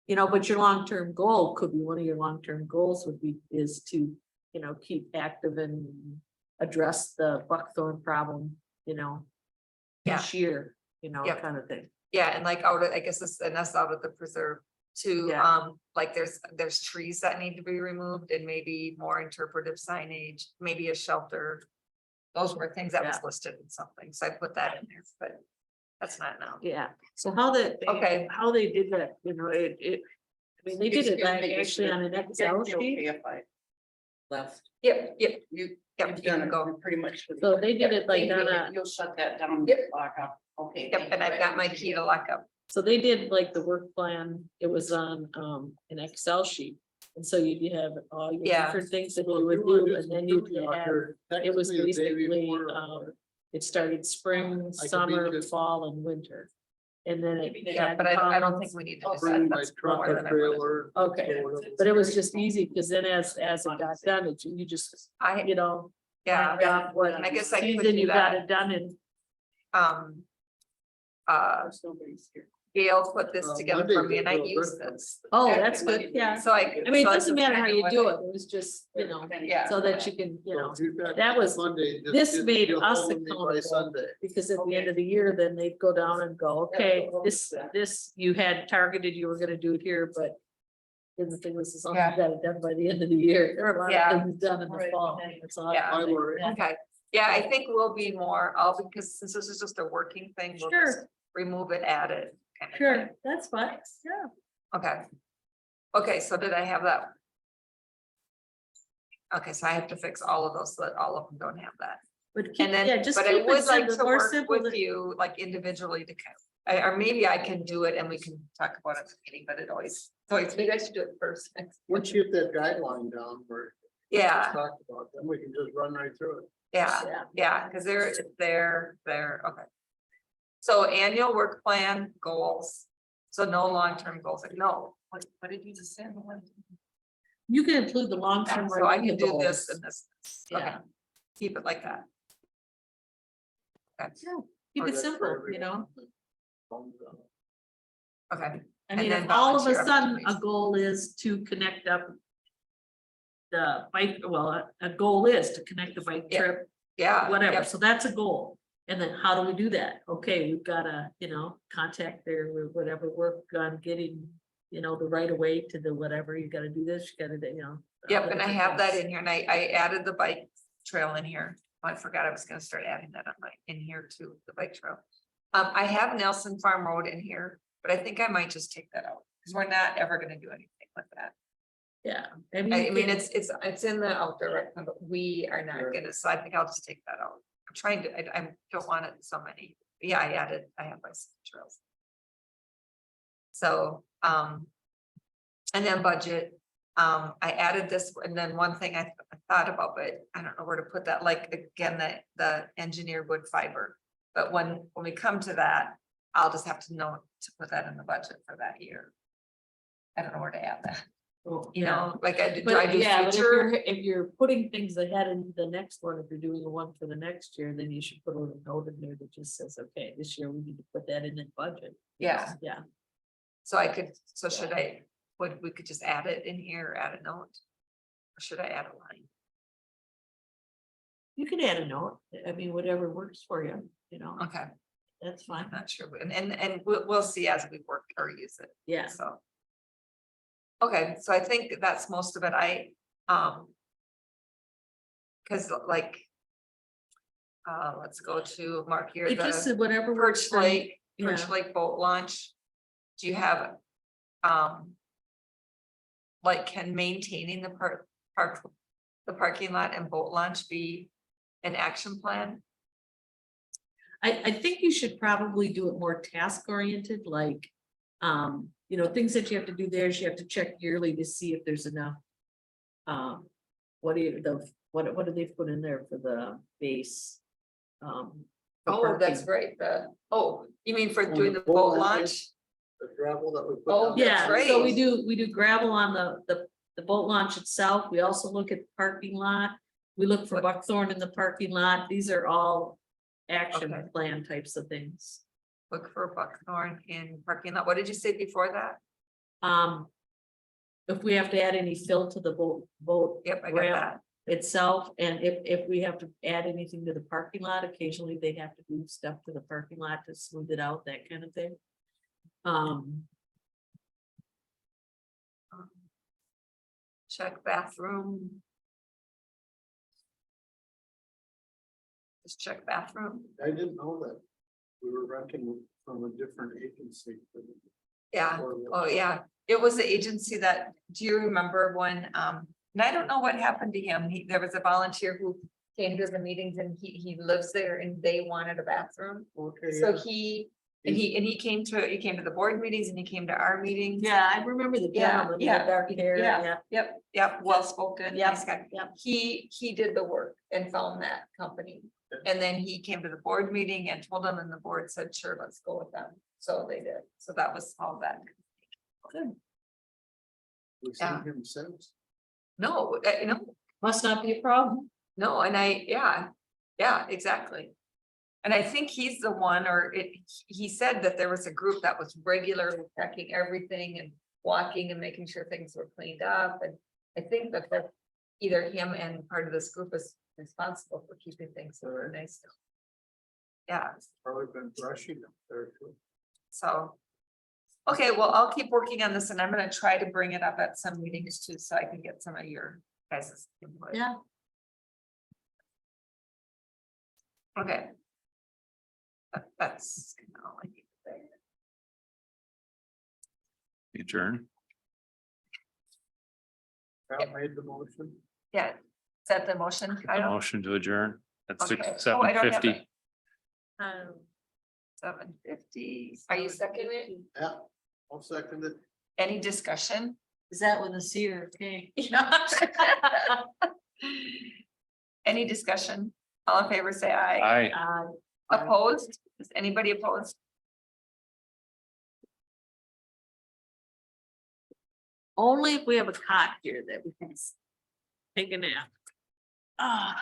You know, but your long-term goal could be, one of your long-term goals is to, you know, keep active and address the buckthorn problem, you know. Yeah. Each year, you know, Yep. kind of thing. Yeah, and like out of, I guess this, and that's out of the preserve too, Yeah. like there's trees that need to be removed and maybe more interpretive signage, maybe a shelter. Those were things that was Yeah. listed in something, so I put that in there, but that's not now. Yeah, so how Okay. how they did that, you know, I mean, they did it Excuse me, actually on an Excel Is it okay sheet. if I left? Yep, You, yep, you've you done can it go. pretty much. So they did it like Thank on you. a, You'll shut that down. Yep. Lock up. Okay. Yep, and I've got my key to lock up. so they did like the work plan, it was on an Excel sheet. And so you have all your Yeah. different things that you would do, and then you have, it was basically, it started spring, summer, fall and winter. And then it. Yeah, had but I don't columns. think we need to. I'll do Bring that. my That's truck more or than I wanted. trailer. Okay, but it was just easy, because then as it got done, you just, I, you know. yeah, marked off what I guess I could season do you got that. it done in. um. Nobody's here. Gail put this together for Monday me and I they do a used breakfast. this. Oh, that's good, yeah. So I. I mean, it so doesn't that's matter how kinda you what do I- it, it was just, you know, Yeah. so that you can, you know, So if you've got that was- Monday, just this get- made get us hold of me by accountable. Sunday. because at the end of the year, then they'd go down and go, okay, this you had targeted, you were gonna do it here, but. And the thing was, as long as you got it done by the end of the year, there are a lot Yeah. of things done in the Right. fall. That's all. Yeah. Hi, Lori. Okay, yeah, I think we'll be more, because since this is just a working thing, we'll just Sure, remove it, add it. kind of sure, thing. that's fine, yeah. Okay. Okay, so did I have that? Okay, so I have to fix all of those, so that all of them don't have that. But keep, And then, yeah, just but I keep it would like simple, to more work simple. with you, like individually to kind or maybe I can do it and we can talk about it at the meeting, but maybe I should do it first. Once you get that guideline down where we Yeah, talked about, then we can just run right through it. yeah. Yeah, Yeah, because they're, okay. So annual work plan goals, so no long-term goals, like, no, what did you just say? you can include the long-term. So I right in can the do this goals. and this, okay, Yeah. keep it like that. Okay, Yeah, keep Or it that's for simple, you know, okay, I And mean, then if all of a volunteer sudden a opportunities. goal is to connect up. The bike, well, a goal is to connect the bike Yeah. trip, yeah. whatever, yep, so that's a goal. And then how do we do that? Okay, we've gotta, contact their, whatever, work on getting, the right of way to the whatever, you gotta do this, you gotta, all Yep, the and I different have that things. in here, and I added the bike trail in here. I forgot I was gonna start adding that in here too, the bike trail. I have Nelson Farm Road in here, but I think I might just take that out, because we're not ever gonna do anything with that. Yeah. I mean, it's in the outdoor rec fund, but we are not gonna, so I think I'll just take that out. I'm trying to, I don't want it so many. Yeah, I have my trails. So, and then budget, I added this, and then one thing I thought about, but I don't know where to put that, like, again, the engineered wood fiber. But when we come to that, I'll just have to know to put that in the budget for that year. I don't know where to add that, you know, like do I But do yeah, but future? if you're putting things ahead into the next one, if you're doing the one for the next year, then you should put a little note in there that just says, okay, this year we need to put that in the budget. Yeah, Yeah, so I could, so should I, we could just add it in here, or add a note? Or should I add a line? you can add a note. I mean, whatever works for you, you know, Okay, that's fine. I'm not sure, and we'll see as we work or use it, Yeah. so. Okay, so I think that's most of it, cause like. Let's go to Mark here, It just the said whatever works Perch for you. Lake, Perch Yeah. Lake boat launch. Do you have, like, can maintaining the the parking lot and boat launch be an action plan? I think you should probably do it more task oriented, like, you know, things that you have to do there is you have to check yearly to see if there's enough. What do you, what do they put in there for the base? For Oh, that's parking? right, you mean for On doing the the boat boat launch? launch? The gravel that we put. Oh, down. that's Yeah, so right. we do gravel on the boat launch itself. We also look at the parking lot. We look for buckthorn in the parking lot. These are all action Okay. plan types of things. Look for buckthorn in parking lot. What did you say before that? If we have to add any fill to the boat Yep, I got ramp that. itself, and if we have to add anything to the parking lot, occasionally they have to do stuff to the parking lot to smooth it out, that kind of thing. Check bathroom. Just check bathroom. I didn't know that. We were renting from a different agency. Yeah, oh, yeah. It was the agency that, do you remember when, and I don't know what happened to him. There was a volunteer who came to the meetings and he lives there and they wanted a bathroom. Okay. So yeah. he came to the board meetings and he came to our meetings. Yeah, I remember the Yeah, gentleman with the yeah, dark hair, yeah. Yep, well spoken, Yep, nice guy. yep. He did the work and found that company. And then he came to the board meeting and told them, and the board said, sure, let's go with them. So they did. So that was all that. We've Yeah. seen him since. No, Must not be a problem. no, and yeah, exactly. And I think he's the one, he said that there was a group that was regularly checking everything and walking and making sure things were cleaned up. And I think that either him and part of this group is responsible for keeping things so nice. Yeah, Probably been brushing up there too. so. Okay, well, I'll keep working on this and I'm gonna try to bring it up at some meetings too, so I can get some of your guys' input. Yeah. Okay. That's kind of all I need to say. Adjourn. Val made the motion. Yeah, is that the motion? I don't, Motion to adjourn at Okay. Oh, I 7:50. don't have 7:50. Are you seconding it? Yeah, I'll second it. Any discussion? Is that with a C or a K? Any discussion? All in favor, say aye. Aye. Opposed? Is anybody opposed? Only if we have a cot here that we can take a nap. Ah.